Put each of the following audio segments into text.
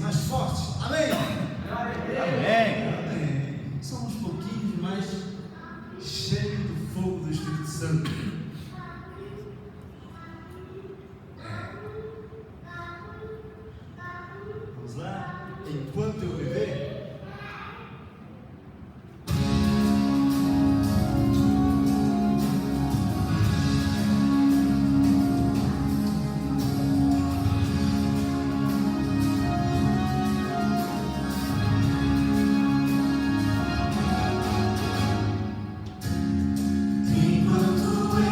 mais forte. Amém? Amém. Amém. Somos pouquinhos, mas cheios do fogo do Espírito Santo. Vamos lá? Enquanto eu viver. Enquanto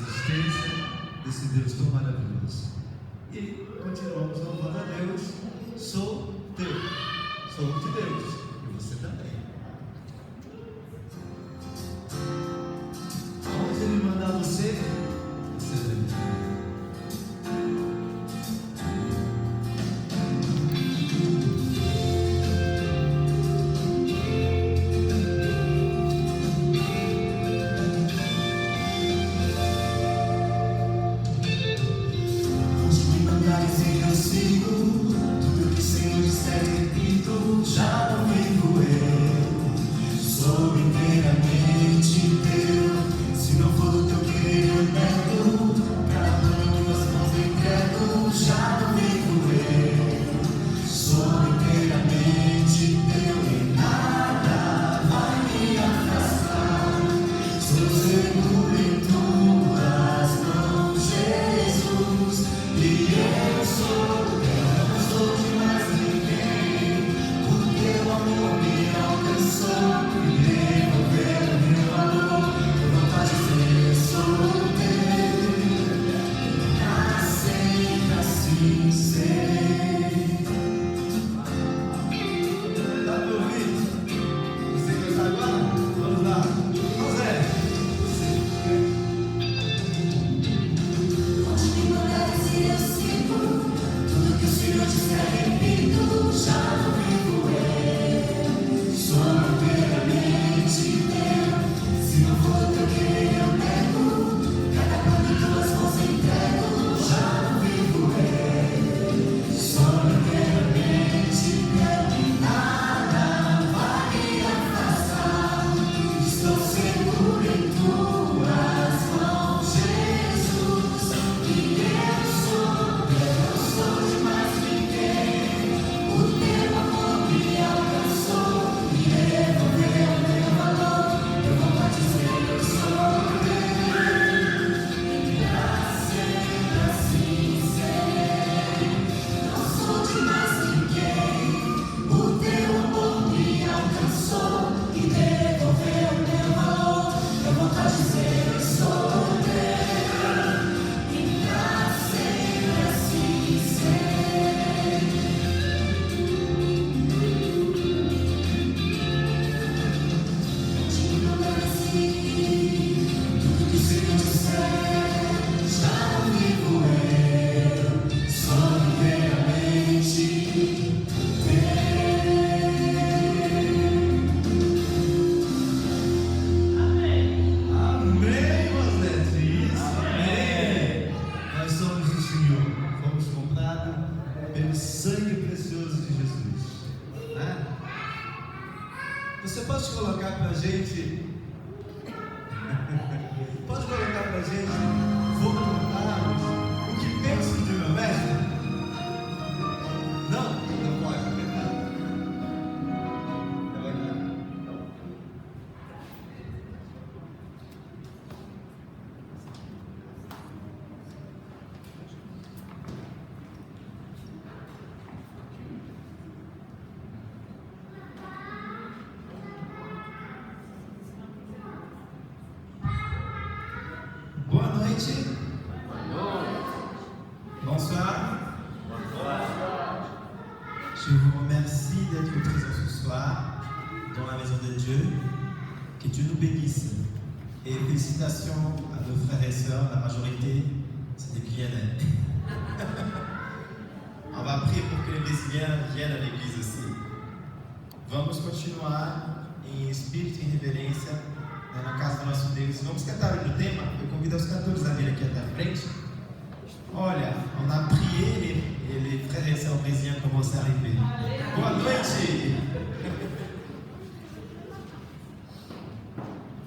existência desse Deus tão maravilhoso. E continuamos louvando a Deus. Sou teu, sou de Deus, e você também. Aonde Ele mandar você, você deve ir. Já não vivo eu, sou inteiramente teu. Se não for do teu querer eu nego, cada mão em tuas mãos eu entrego. Já não vivo eu, sou inteiramente teu e nada vai me afastar. Sou seguro em tuas mãos, Jesus, e eu sou teu, não sou de mais ninguém. Teu amor me alcançou, me devolveu o meu valor. Eu não posso dizer sou teu, pra sempre assim serei. Tá me ouvindo? Você quer estar agora? Vamos lá. José. Onde me mandares eu sigo, tudo que o Senhor disser repito. Já não vivo eu, sou inteiramente teu. Se não for o teu querer eu nego, cada qual em tuas mãos entrego. Já não vivo eu, sou inteiramente teu e nada vai me afastar. Estou seguro em tuas mãos, Jesus, e eu não sou de mais ninguém. O teu amor me alcançou, me devolveu o meu valor. Eu vou pra dizer eu sou teu, e pra sempre assim serei. Não sou de mais ninguém. O teu amor me alcançou, me devolveu o meu valor. Eu vou pra dizer eu sou teu, e pra sempre assim serei. Onde não nasci, tudo que o Senhor disser, já não vivo eu, sou inteiramente teu. Amém, José. Isso. Amém. Nós somos do Senhor. Fomos comprados pelo sangue precioso de Jesus. Né? Você pode colocar pra gente? Pode colocar pra gente? Vou contar o que penso de meu mestre? Não? Não pode, é verdade. É verdade. Boa noite. Bonsoir. Je vous remercie d'être présents ce soir dans la maison de Dieu. Que Dieu nous bénisse. Et félicitations à nos frères et sœurs, la majorité, c'est des Guyanais. On va prier pour que les Brésiliens viennent à l'église aussi. Vamos continuar em espírito e em reverência, né, na casa do nosso Deus. Vamos cantar o tema. Eu convido os cantores a vir aqui até a frente. Olha, on a prié et les frères et sœurs brésiliens commencent à arriver. Boa noite!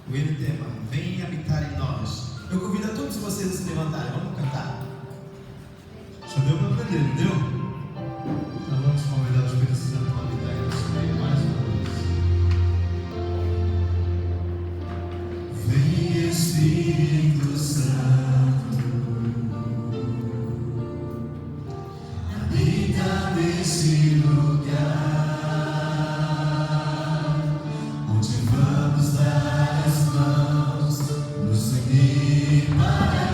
O hino tema, vem habitar em nós. Eu convido a todos vocês a se levantarem, vamos cantar. Só deu para aprender, não deu? Então vamos convidar o Espírito Santo para habitar em nosso meio mais uma vez. Vem Espírito Santo, habita nesse lugar, onde vamos dar as mãos, nos unir para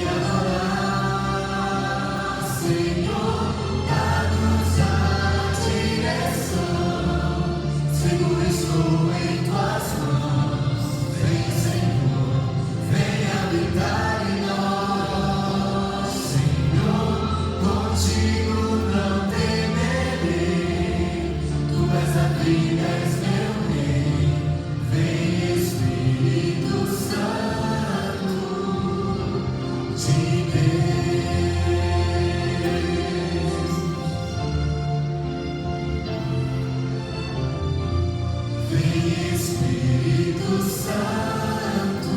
adorar, Senhor, dá-nos a direção. Seguro estou em tuas mãos. Vem, Senhor, vem habitar em nós. Senhor, contigo não temerei. Tu és a vida, és meu rei. Vem, Espírito Santo de Deus. Vem, Espírito Santo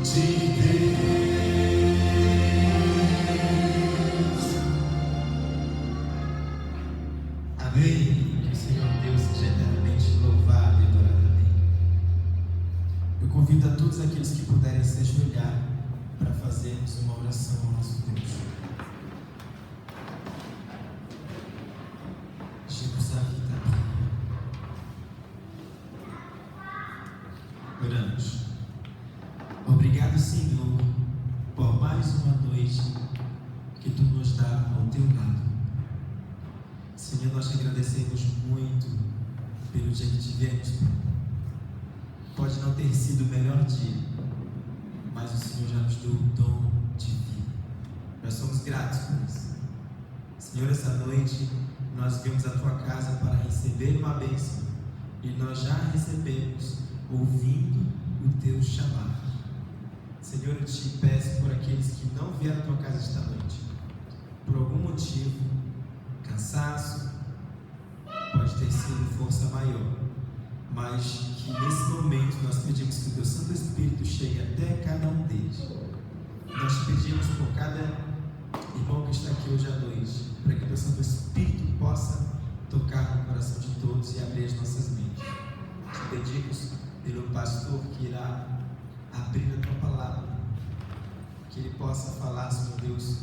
de Deus. Amém. Que o Senhor Deus seja eternamente louvado e adorado. Amém. Eu convido a todos aqueles que puderem se ajoelhar para fazermos uma oração ao nosso Deus. Je vous invite à prier. Oramos. Obrigado, Senhor, por mais uma noite que Tu nos dá ao Teu lado. Senhor, nós te agradecemos muito pelo dia que tivemos. Pode não ter sido o melhor dia, mas o Senhor já nos deu o dom de vida. Nós somos gratos por isso. Senhor, essa noite nós viemos à Tua casa para receber uma bênção e nós já recebemos ouvindo o Teu chamado. Senhor, eu te peço por aqueles que não vieram à Tua casa esta noite, por algum motivo, cansaço, pode ter sido força maior, mas que nesse momento nós pedimos que o Teu Santo Espírito chegue até cada um deles. Nós te pedimos por cada irmão que está aqui hoje à noite, para que o Teu Santo Espírito possa tocar no coração de todos e abrir as nossas mentes. Te pedimos pelo pastor que irá abrir a Tua palavra, que ele possa falar, Senhor Deus,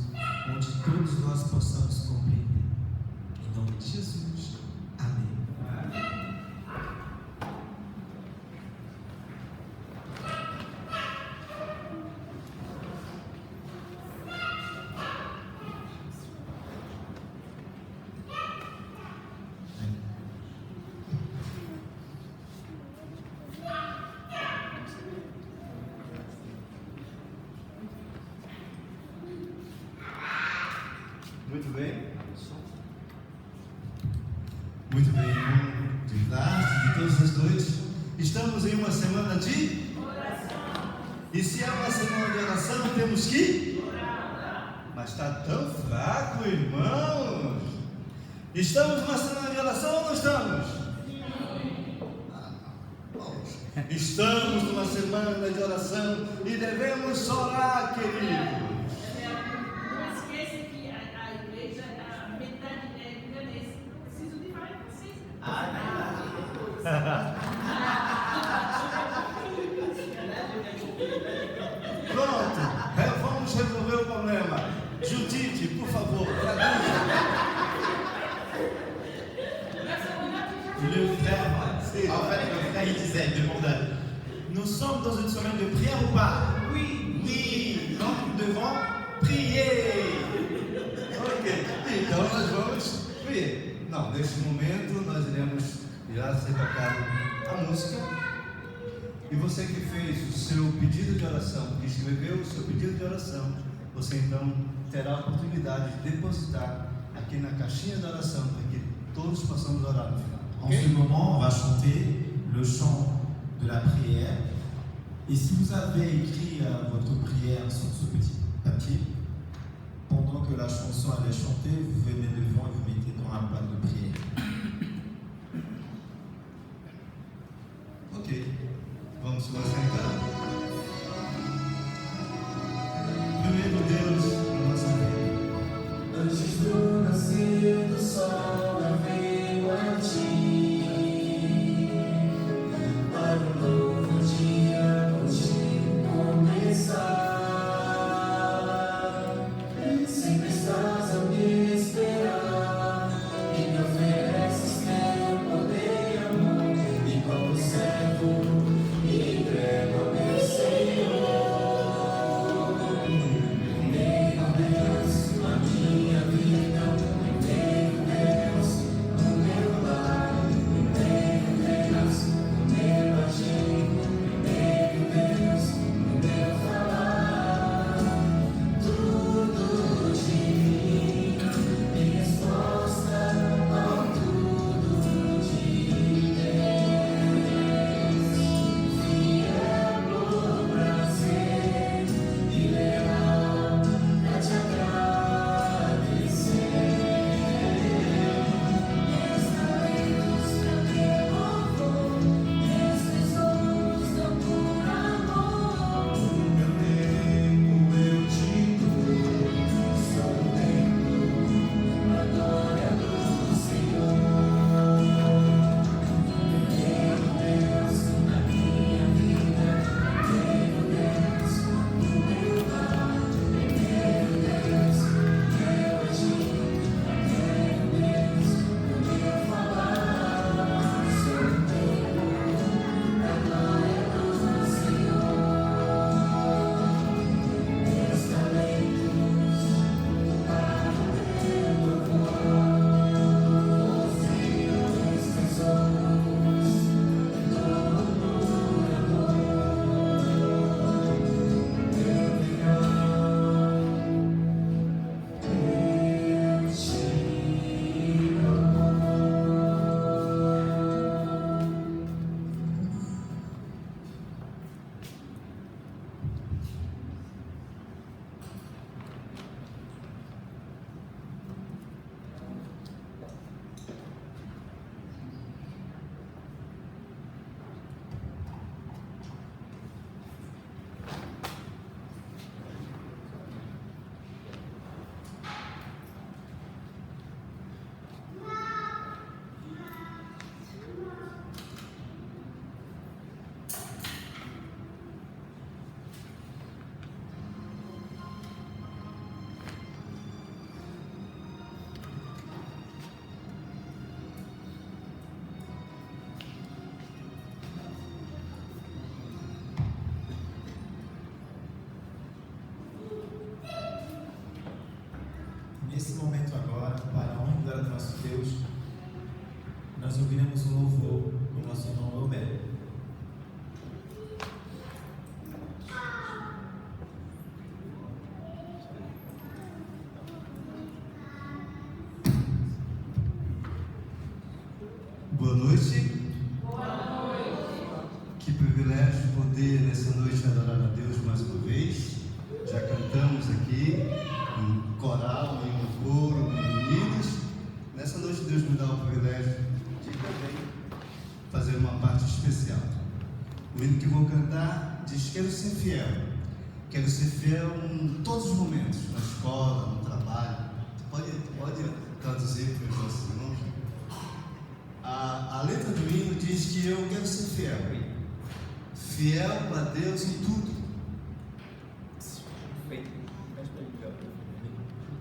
onde todos nós possamos compreender. Em nome de Jesus. Amém. Muito bem. Muito bem, de tarde, de todas as noites. Estamos em uma semana de oração. E se é uma semana de oração, temos que orar. Mas está tão fraco, irmãos. Estamos numa semana de oração ou não estamos? Estamos numa semana de oração e devemos orar, queridos. Não esqueça que a igreja, a metade é libanesa. Preciso de falar com vocês. Pronto, vamos resolver o problema. Judite, por favor, traduza. Le frère, en fait, le frère, il disait, il demandait, nous sommes dans une semaine de prière ou pas? Oui, oui, donc nous devons prier. Ok, então nós vamos ver. Não, neste momento nós irá ser tocado a música. E você que fez o seu pedido de oração, que escreveu o seu pedido de oração, você então terá a oportunidade de depositar aqui na caixinha de oração, para que todos possamos orar no final. En ce moment, on va chanter le chant de la prière. Et si vous avez écrit votre prière sur ce petit papier, pendant que la chanson elle est chantée, vous venez devant et vous mettez dans la boîte de prière. Ok, vamos se concentrar. Primeiro Deus na nossa vida. Antes do nascer do sol, eu venho a ti. Para um novo dia contigo começar. Sempre estás a me esperar e me ofereces teu poder e amor. E como servo me entrego a meu Deus, nós ouviremos um louvor com o nosso irmão Romero. Boa noite. Que privilégio poder nessa noite adorar a Deus mais uma vez. Já cantamos aqui em coral, em um coro, unidos. Nessa noite Deus me dá o privilégio de também fazer uma parte especial. O hino que vou cantar diz: quero ser fiel. Quero ser fiel em todos os momentos, na escola, no trabalho. Pode traduzir para os nossos irmãos? A letra do hino diz que eu quero ser fiel. Fiel a Deus em tudo.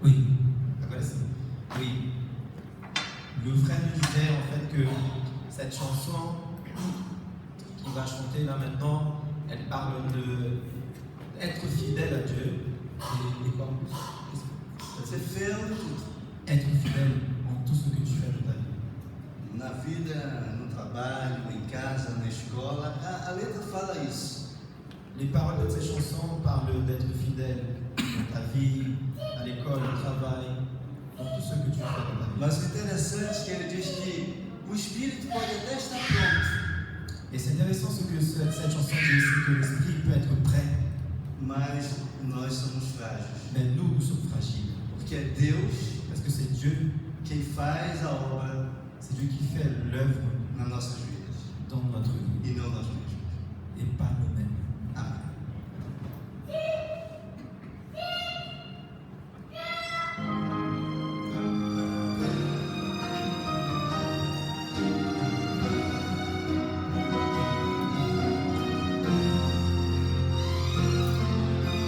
Oui, agora sim. Oui. Le frère nous disait en fait que cette chanson qu'il va chanter là maintenant, elle parle de être fidèle à Dieu et quoi en plus? Ser fiel em tudo. Être fidèle en tout ce que tu fais de ta vie. Na vida, no trabalho, em casa, na escola, a letra fala isso. Les paroles de cette chanson parlent d'être fidèle dans ta vie, à l'école, au travail, dans tout ce que tu fais dans ta vie. Mas o interessante é que ele diz que o espírito pode até estar pronto, Et c'est intéressant ce que cette chanson dit ici, que l'esprit peut être prêt, mas nós somos frágeis. mais nous sommes fragiles. Porque é Deus Parce que c'est Dieu, quem faz a obra c'est Dieu qui fait l'œuvre nas nossas vidas dans notre vie e não nós mesmos. et pas nous-mêmes. Amém.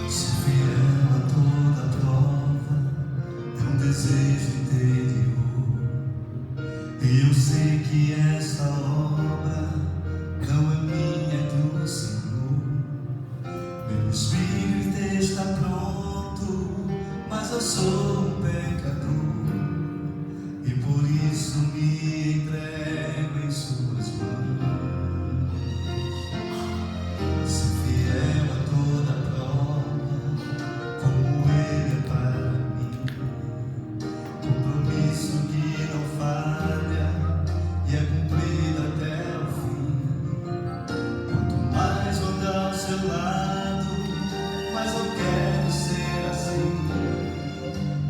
Ser fiel a toda prova é um desejo interior. E eu sei que essa obra não é minha, é do Senhor. Meu espírito está pronto, mas eu sou um pecador, e por isso me entrego em suas mãos. Ser fiel a toda prova, como Ele é para mim. Compromisso que não falha e é cumprido até o fim. Quanto mais vou andar ao seu lado, mais eu quero ser assim.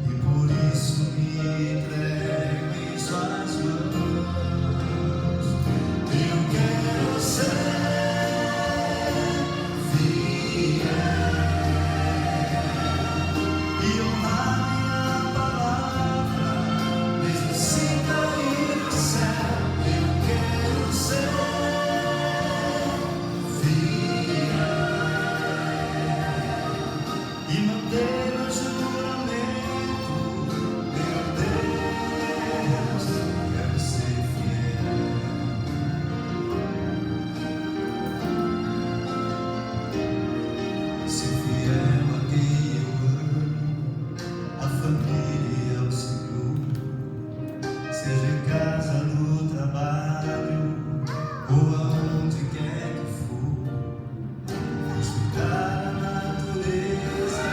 E por isso me entrego em suas mãos. Eu quero ser fiel e honrar minha palavra, mesmo sem cair do céu. Eu quero ser fiel e manter meu juramento. Meu Deus, quero ser fiel. Ser fiel a quem eu amo, a família, ao Senhor. Seja em casa, no trabalho ou aonde quer que for. Respeitar a natureza,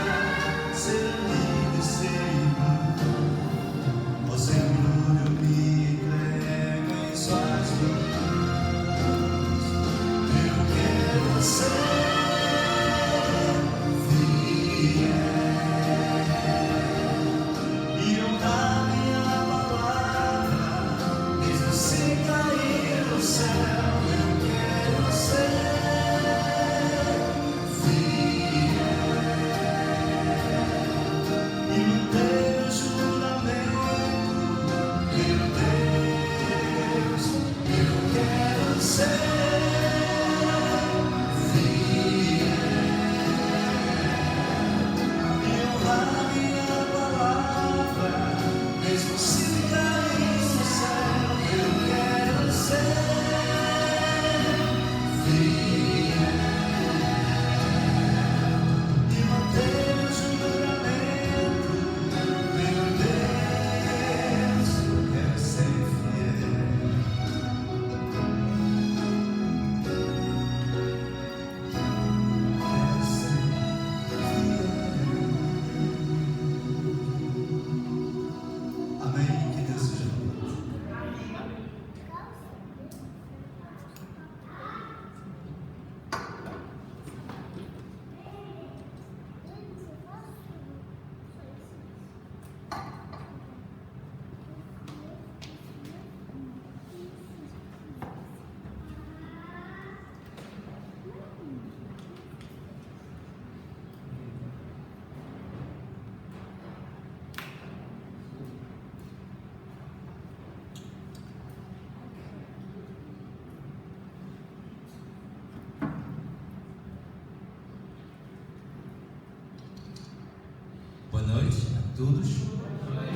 Boa noite a todos.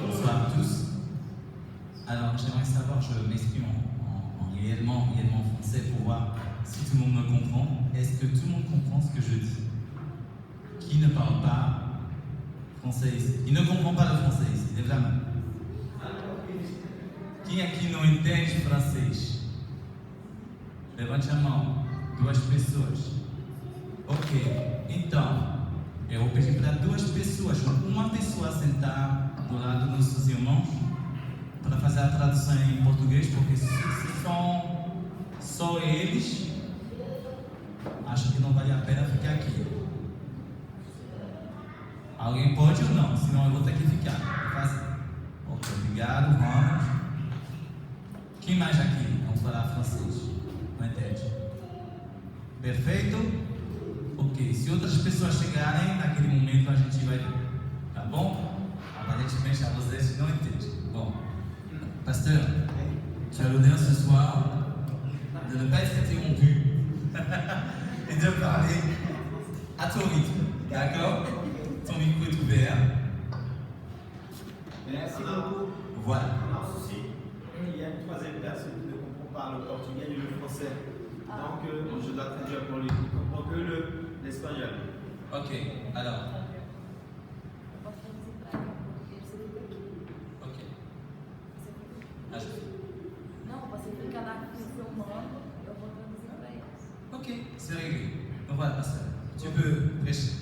Bonsoir à tous. Alors, j'aimerais savoir, je m'exprime en réellement français pour voir si tout le monde me comprend. Est-ce que tout le monde comprend ce que je dis? Qui ne parle pas français ici? Qui ne comprend pas le français ici? Lève la main. Quem aqui não entende francês? Levante a mão. 2 pessoas. Ok. Então, eu vou pedir para 2 pessoas, uma pessoa sentar do lado dos seus irmãos para fazer a tradução em português, porque se são só eles, acho que não vale a pena ficar aqui. Alguém pode ou não? Senão eu vou ter que ficar. Ok, obrigado, vamos. Quem mais aqui? Vamos falar francês. Não entende? Perfeito? Ok, se outras pessoas chegarem, naquele momento a gente vai ver. Tá bom? Aparentemente a vocês não entendem. Bom, pasteur, tu as l'honneur ce soir de ne pas être interrompu et de parler à ton rythme. D'accord? Ton micro est ouvert. Merci beaucoup. Voilà. Non, souci, il y a une troisième personne qui ne comprend pas le portugais et le français. Donc, je dois traduire pour lui. Il ne comprend que l'espagnol. Ok, alors. Ok. Ah, Não, você fica lá filmando, eu vou traduzir para eles. ok, c'est réglé. Donc voilà, pasteur, tu peux prêcher.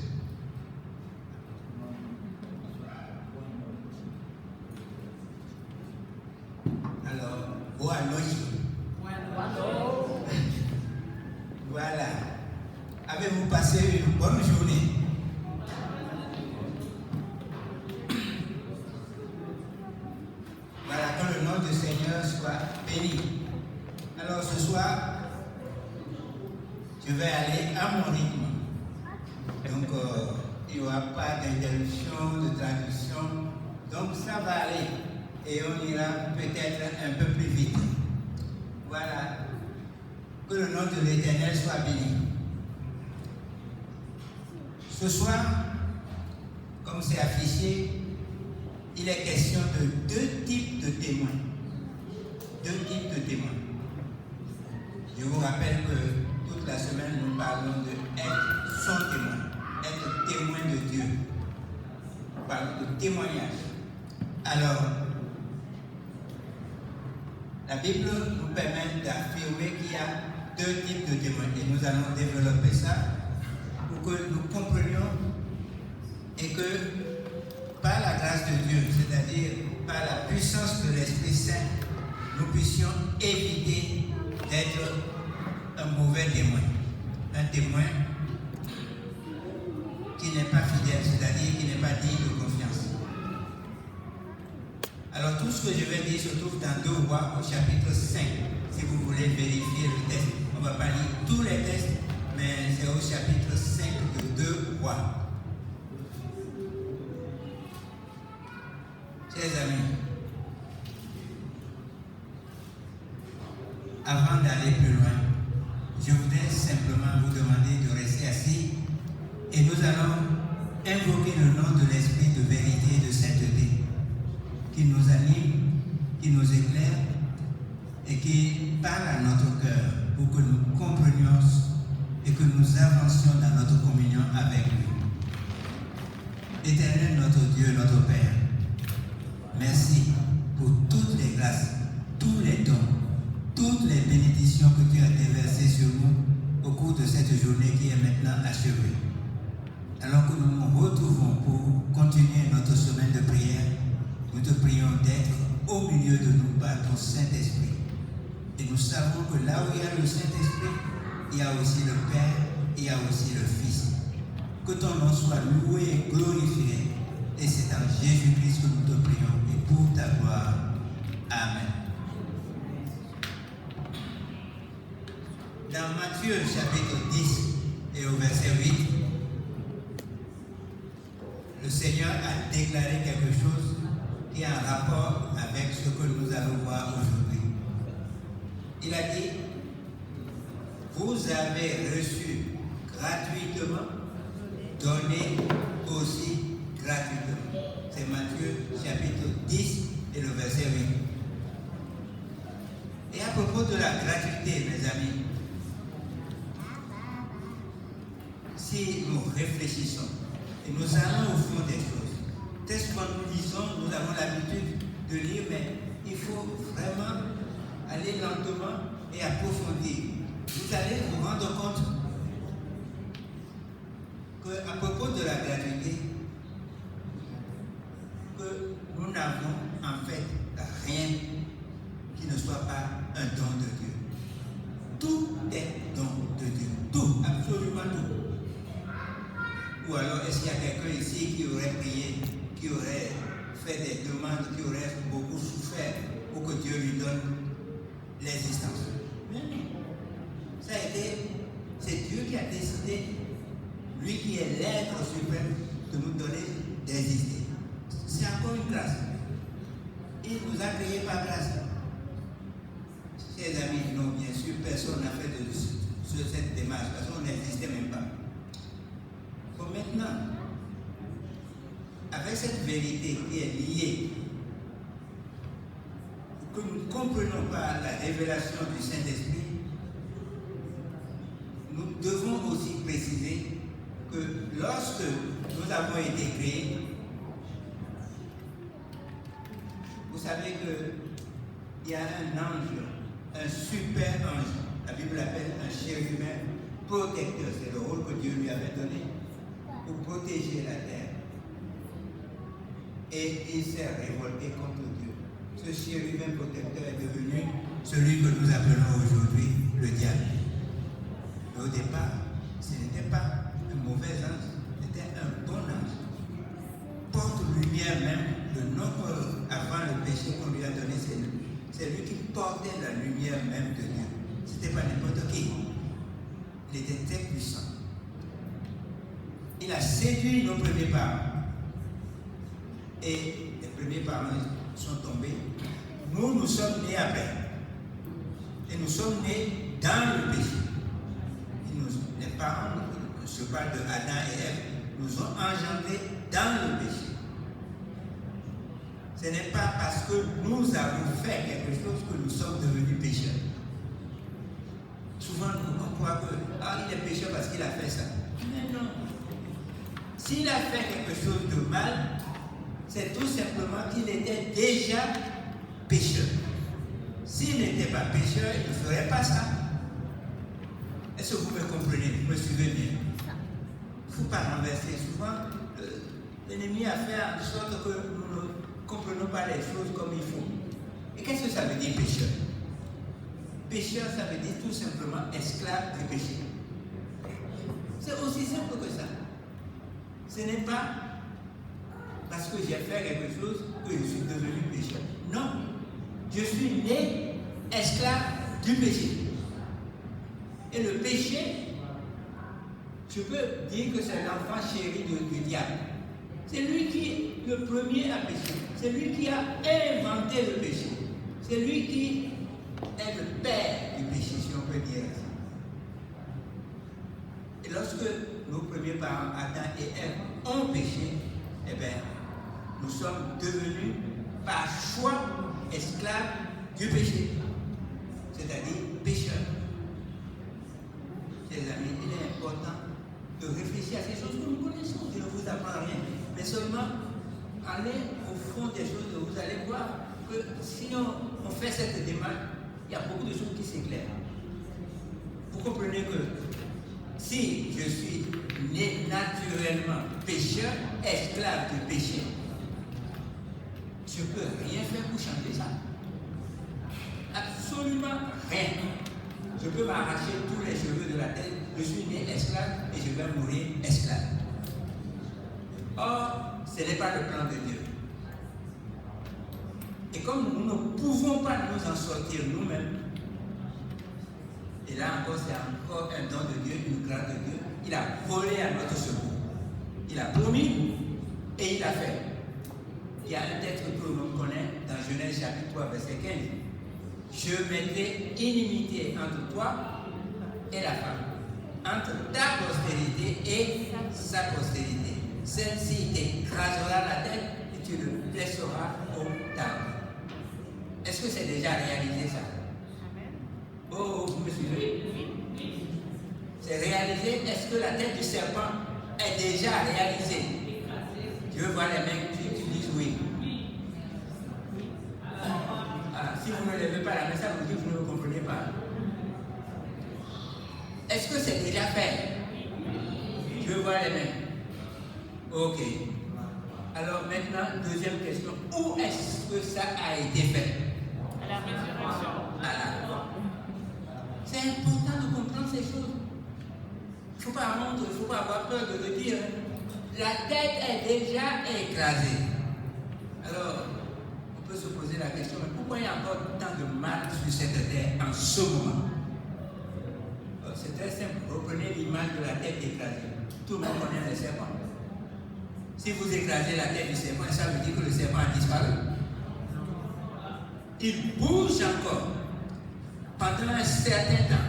Alors, boa noite. Voilà. Avez-vous passé une bonne journée? Voilà, que le nom du Seigneur soit béni. Alors ce soir, je vais aller à mon rythme. Donc, il n'y aura pas d'interruption, de traduction. Donc, ça va aller. Et on ira peut-être un peu plus vite. Voilà. Que le nom de l'Éternel soit béni. Ce soir, comme c'est affiché, il est question de 2 types de témoins. 2 types de témoins. Je vous rappelle que toute la semaine, nous parlons de être son témoin, être témoin de Dieu. Nous parlons de témoignage. Alors, la Bible nous permet d'affirmer qu'il y a 2 types de témoins et nous allons développer ça pour que nous comprenions et que par la grâce de Dieu, c'est-à-dire par la puissance de l'Esprit Saint, nous puissions éviter d'être un mauvais témoin, un témoin qui n'est pas fidèle, c'est-à-dire qui n'est pas digne de confiance. Alors tout ce que je vais dire se trouve dans 2 Rois au chapitre 5, si vous voulez vérifier le texte. On ne va pas lire tous les textes, mais c'est au chapitre 5 de 2 Rois. Chers amis, avant d'aller plus loin, je voudrais simplement vous demander de rester assis et nous allons invoquer le nom de l'Esprit de vérité et de sainteté qui nous anime, qui nous éclaire et qui parle à notre cœur pour que nous comprenions et que nous avancions dans notre communion avec lui. Éternel notre Dieu, notre Père, merci pour toutes les grâces, tous les dons, toutes les bénédictions que tu as déversées sur nous au cours de cette journée qui est maintenant achevée. Alors que nous nous retrouvons pour continuer notre semaine de prière, nous te prions d'être au milieu de nous par ton Saint-Esprit. Et nous savons que là où il y a le Saint-Esprit, il y a aussi le Père, il y a aussi le Fils. Que ton nom soit loué et glorifié. Et c'est en Jésus-Christ que nous te prions et pour ta gloire. Amen. Dans Matthieu chapitre 10 et au verset 8, le Seigneur a déclaré quelque chose qui a un rapport avec ce que nous allons voir aujourd'hui. Il a dit, vous avez reçu gratuitement, donnez aussi gratuitement. C'est Matthieu chapitre 10 et le verset 8. Et à propos de la gratuité, mes amis, si nous réfléchissons et nous allons au fond des choses, qu'est-ce que nous lisons, nous avons l'habitude de lire, mais il faut vraiment aller lentement et approfondir. Vous allez vous rendre compte qu'à propos de la gratuité, que nous n'avons en fait rien qui ne soit pas un don de Dieu. Tout est don de Dieu. Tout, absolument tout. Ou alors, est-ce qu'il y a quelqu'un ici qui aurait prié, qui aurait fait des demandes, qui aurait beaucoup souffert pour que Dieu lui donne l'existence? Mais non. Ça a été, c'est Dieu qui a décidé, lui qui est l'être suprême, de nous donner d'exister. C'est encore une grâce. Il nous a créés par grâce. Chers amis, non, bien sûr, personne n'a fait de cette démarche, parce qu'on n'existait même pas. Donc maintenant, avec cette vérité qui est liée, que nous comprenions par la révélation du Saint-Esprit, nous devons aussi préciser que lorsque nous avons été créés, vous savez qu'il y a un ange, un super ange, la Bible l'appelle un chérubin protecteur, c'est le rôle que Dieu lui avait donné pour protéger la terre. Et il s'est révolté contre Dieu. Ce chérubin protecteur est devenu celui que nous appelons aujourd'hui le diable. Mais au départ, ce n'était pas un mauvais ange, c'était un bon ange. Porte-lumière même, le nom avant le péché qu'on lui a donné, c'est lui qui portait la lumière même de Dieu. Ce n'était pas n'importe qui. Il était très puissant. Il a séduit nos premiers parents. Et les premiers parents sont tombés. Nous sommes nés après. Et nous sommes nés dans le péché. Les parents, je parle de Adam et Ève, nous ont engendrés dans le péché. Ce n'est pas parce que nous avons fait quelque chose que nous sommes devenus pécheurs. Souvent, on croit que il est pécheur parce qu'il a fait ça. Mais non. S'il a fait quelque chose de mal, c'est tout simplement qu'il était déjà pécheur. S'il n'était pas pécheur, il ne ferait pas ça. Est-ce que vous me comprenez? Vous me suivez bien? Il ne faut pas renverser. Souvent, l'ennemi a fait en sorte que nous ne comprenons pas les choses comme il faut. Et qu'est-ce que ça veut dire pécheur? Pécheur, ça veut dire tout simplement esclave du péché. C'est aussi simple que ça. Ce n'est pas parce que j'ai fait quelque chose que je suis devenu pécheur. Non. Je suis né esclave du péché. Et le péché, je peux dire que c'est l'enfant chéri du diable. C'est lui qui est le premier à pécher. C'est lui qui a inventé le péché. C'est lui qui est le père du péché, si on peut dire ça. Et lorsque nos premiers parents, Adam et Ève, ont péché, eh bien, nous sommes devenus par choix esclaves du péché, c'est-à-dire pécheurs. Chers amis, il est important de réfléchir à ces choses que nous connaissons. Je ne vous apprends rien, mais seulement aller au fond des choses et vous allez voir que si on fait cette démarche, il y a beaucoup de choses qui s'éclairent. Vous comprenez que si je suis né naturellement pécheur, esclave du péché, je ne peux rien faire pour changer ça. Absolument rien. Je peux m'arracher tous les cheveux de la tête, je suis né esclave et je vais mourir esclave. Or, ce n'est pas le plan de Dieu. Et comme nous ne pouvons pas nous en sortir nous-mêmes, et là encore, c'est encore un don de Dieu, une grâce de Dieu, il a volé à notre secours. Il a promis et il a fait. Il y a un texte que tout le monde connaît dans Genèse chapitre 3, verset 15. Je mettrai inimitié entre toi et la femme, entre ta postérité et sa postérité. celle-ci t'écrasera la tête et tu le blesseras au talon. Est-ce que c'est déjà réalisé ça? Oh, vous me suivez? C'est réalisé. Est-ce que la tête du serpent est déjà réalisée? Je veux voir les mains qui disent oui. Ah, si vous ne levez pas la main, ça vous dit que vous ne me comprenez pas. Est-ce que c'est déjà fait? Je veux voir les mains. Ok. Alors maintenant, deuxième question. Où est-ce que ça a été fait? À la résurrection. C'est important de comprendre ces choses. Il ne faut pas honte, il ne faut pas avoir peur de le dire. La tête est déjà écrasée. Alors, on peut se poser la question, mais pourquoi il y a encore tant de mal sur cette terre en ce moment? C'est très simple. Reprenez l'image de la tête écrasée. Tout le monde connaît le serpent. Si vous écrasez la tête du serpent, ça veut dire que le serpent a disparu. Il bouge encore pendant un certain temps,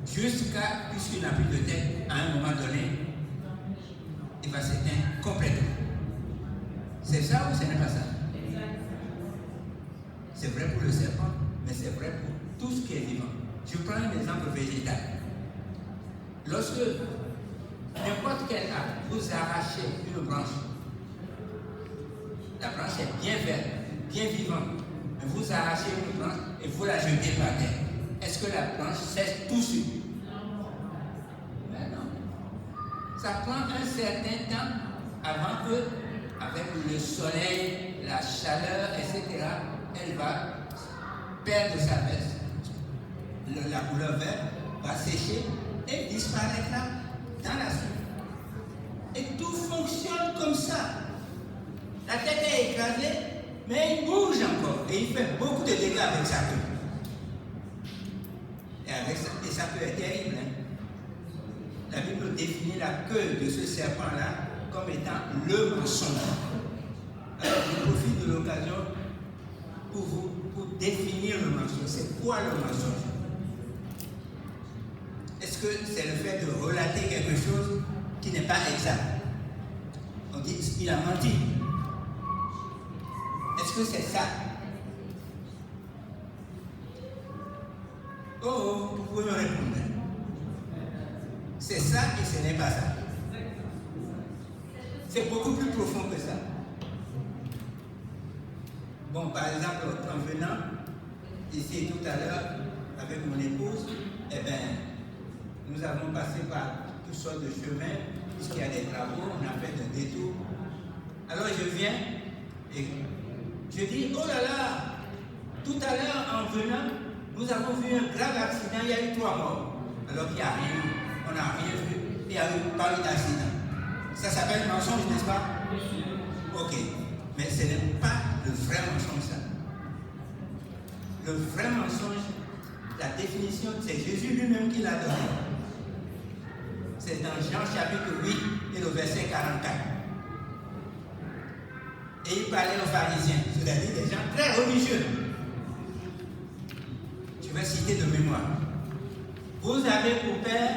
jusqu'à, puisqu'il n'a plus de tête, à un moment donné, il va s'éteindre complètement. C'est ça ou ce n'est pas ça? C'est vrai pour le serpent, mais c'est vrai pour tout ce qui est vivant. Je prends un exemple végétal. Lorsque n'importe quel arbre, vous arrachez une branche, la branche est bien verte, bien vivante, mais vous arrachez une branche et vous la jetez par terre. Est-ce que la branche sèche tout de suite? Ben non. Ça prend un certain temps avant que, avec le soleil, la chaleur, etc., elle va perdre sa veste. La couleur verte va sécher et disparaîtra dans la suite. Et tout fonctionne comme ça. La tête est écrasée, mais il bouge encore et il fait beaucoup de dégâts avec sa queue. Et sa queue est terrible. Hein? La Bible définit la queue de ce serpent-là comme étant le mensonge. Alors je profite de l'occasion pour définir le mensonge. C'est quoi le mensonge? Est-ce que c'est le fait de relater quelque chose qui n'est pas exact? On dit qu'il a menti. Est-ce que c'est ça? Oh, vous pouvez me répondre. C'est ça et ce n'est pas ça. C'est beaucoup plus profond que ça. Bon, par exemple, en venant ici tout à l'heure avec mon épouse, eh bien, nous avons passé par toutes sortes de chemins, puisqu'il y a des travaux, on a fait un détour. Alors je viens et je dis, oh là là, tout à l'heure en venant, nous avons vu un grave accident, il y a eu 3 morts. Alors qu'il n'y a rien eu, on n'a rien vu, il n'y a pas eu d'accident. Ça s'appelle mensonge, n'est-ce pas? Ok, mais ce n'est pas le vrai mensonge ça. Le vrai mensonge, la définition, c'est Jésus lui-même qui l'a donné. C'est dans Jean chapitre 8 et le verset 44. Et il parlait aux pharisiens, c'est-à-dire des gens très religieux. Je vais citer de mémoire. Vous avez pour père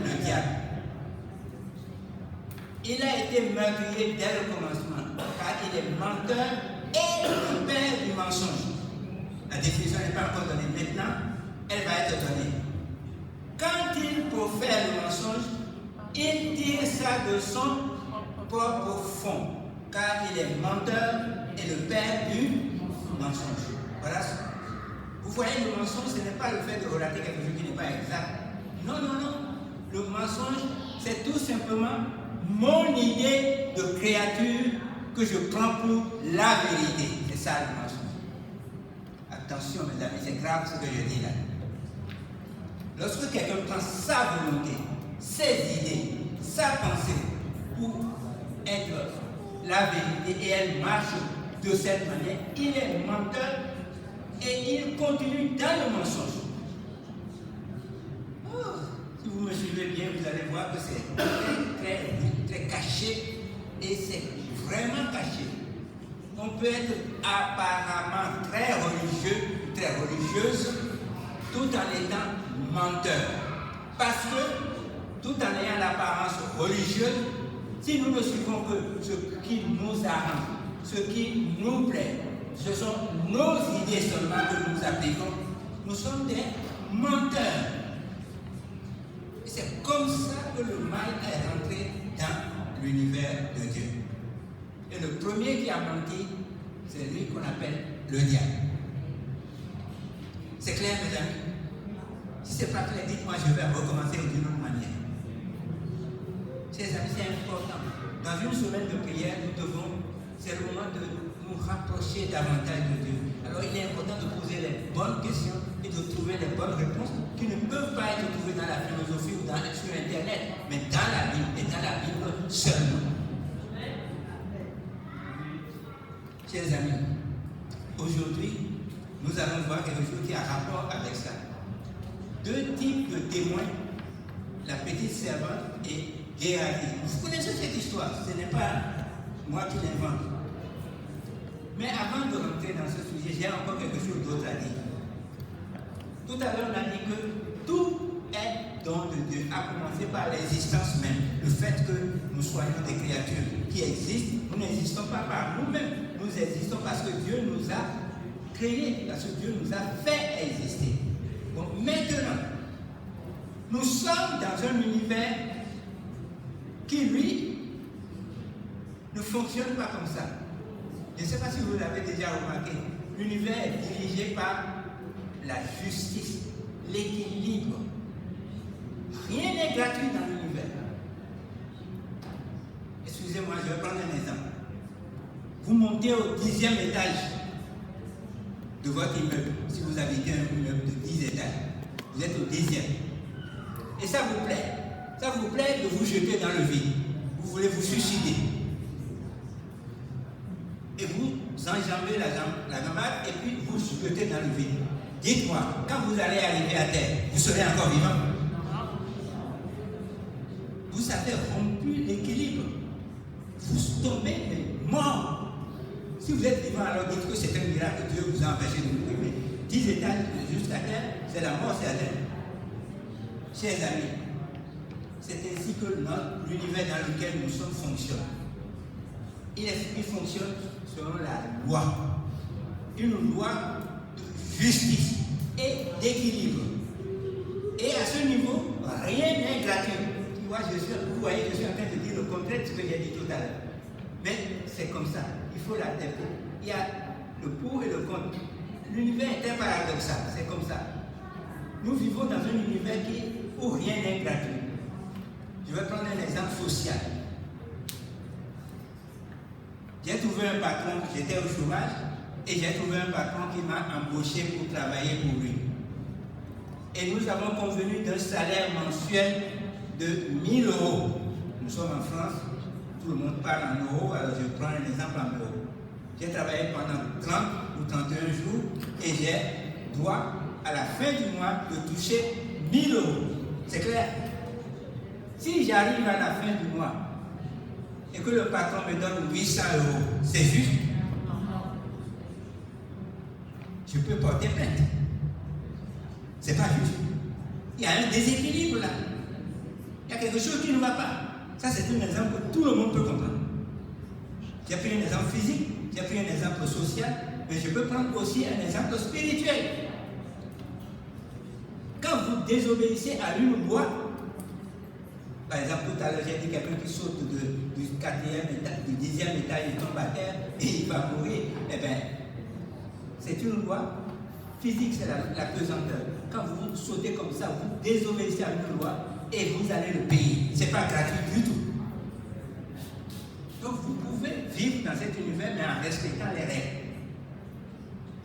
le diable. Il a été meurtrier dès le commencement, car il est menteur et le père du mensonge. La définition n'est pas encore donnée. Maintenant, elle va être donnée. Quand il profère le mensonge, il tire ça de son propre fond, car il est menteur et le père du mensonge. Voilà. Vous voyez, le mensonge, ce n'est pas le fait de relater quelque chose qui n'est pas exact. Non, non, non. Le mensonge, c'est tout simplement mon idée de créature que je prends pour la vérité. C'est ça le mensonge. Attention, mes amis, c'est grave ce que je dis là. Lorsque quelqu'un prend sa volonté, ses idées, sa pensée pour être la vérité et elle marche de cette manière, il est menteur et il continue dans le mensonge. Oh, si vous me suivez bien, vous allez voir que c'est très caché et c'est vraiment caché. On peut être apparemment très religieux, très religieuse, tout en étant menteur. Parce que, tout en ayant l'apparence religieuse, Si nous ne suivons que ce qui nous arrange, ce qui nous plaît, ce sont nos idées seulement que nous appliquons, nous sommes des menteurs. Et c'est comme ça que le mal est rentré dans l'univers de Dieu. Et le premier qui a menti, c'est lui qu'on appelle le diable. C'est clair, mes amis? Si ce n'est pas clair, dites-moi, je vais recommencer d'une autre manière. Chers amis, c'est important. Dans une semaine de prière, c'est le moment de nous rapprocher davantage de Dieu. Alors il est important de poser les bonnes questions et de trouver les bonnes réponses qui ne peuvent pas être trouvées dans la philosophie ou sur Internet, mais dans la Bible et dans la Bible seulement. Chers amis, aujourd'hui, nous allons voir quelque chose qui a rapport avec ça. Deux types de témoins, la petite servante et Géasi. Vous connaissez cette histoire, ce n'est pas moi qui l'invente. Mais avant de rentrer dans ce sujet, j'ai encore quelque chose d'autre à dire. Tout à l'heure, on a dit que tout est don de Dieu, à commencer par l'existence même. Le fait que nous soyons des créatures qui existent, nous n'existons pas par nous-mêmes. Nous existons parce que Dieu nous a créés, parce que Dieu nous a fait exister. Donc maintenant, nous sommes dans un univers qui, lui, ne fonctionne pas comme ça. Je ne sais pas si vous l'avez déjà remarqué. L'univers est dirigé par la justice, l'équilibre. Rien n'est gratuit dans l'univers. Excusez-moi, je vais prendre un exemple. Vous montez au 10e étage de votre immeuble, si vous habitez un immeuble de 10 étages. Vous êtes au 10e. Et ça vous plaît. Ça vous plaît de vous jeter dans le vide. Vous voulez vous suicider. Et vous enjambez la gambade et puis vous jetez dans le vide. Dites-moi, quand vous allez arriver à terre, vous serez encore vivant? Vous avez rompu l'équilibre. Vous tombez mort. Si vous êtes vivant, alors dites que c'est un miracle que Dieu vous a empêché de vous priver. 10 étages jusqu'à terre, c'est la mort certaine. Chers amis, c'est ainsi que l'univers dans lequel nous sommes fonctionne. Il fonctionne selon la loi. Une loi de justice et d'équilibre. Et à ce niveau, rien n'est gratuit. Vous voyez, je suis en train de dire le contraire de ce que j'ai dit tout à l'heure. Mais c'est comme ça. Il faut l'accepter. Il y a le pour et le contre. L'univers est très paradoxal. C'est comme ça. Nous vivons dans un univers où rien n'est gratuit. Je vais prendre un exemple social. J'ai trouvé un patron, j'étais au chômage, et j'ai trouvé un patron qui m'a embauché pour travailler pour lui. Et nous avons convenu d'un salaire mensuel de 1 000 €. Nous sommes en France, tout le monde parle en euros, alors je prends un exemple en euros. J'ai travaillé pendant 30 ou 31 jours et j'ai droit à la fin du mois de toucher 1 000 €. C'est clair? Si j'arrive à la fin du mois et que le patron me donne 800 €, c'est juste? Je peux porter plainte. C'est pas juste. Il y a un déséquilibre là. Il y a quelque chose qui ne va pas. Ça, c'est un exemple que tout le monde peut comprendre. J'ai pris un exemple physique, j'ai pris un exemple social, mais je peux prendre aussi un exemple spirituel. Quand vous désobéissez à une loi, par exemple, tout à l'heure, j'ai dit quelqu'un qui saute du 4e étage, du 10e étage, il tombe à terre et il va mourir. Eh bien, c'est une loi physique, c'est la pesanteur. Quand vous sautez comme ça, vous désobéissez à une loi et vous allez le payer. Ce n'est pas gratuit du tout. Donc vous pouvez vivre dans cet univers, mais en respectant les règles.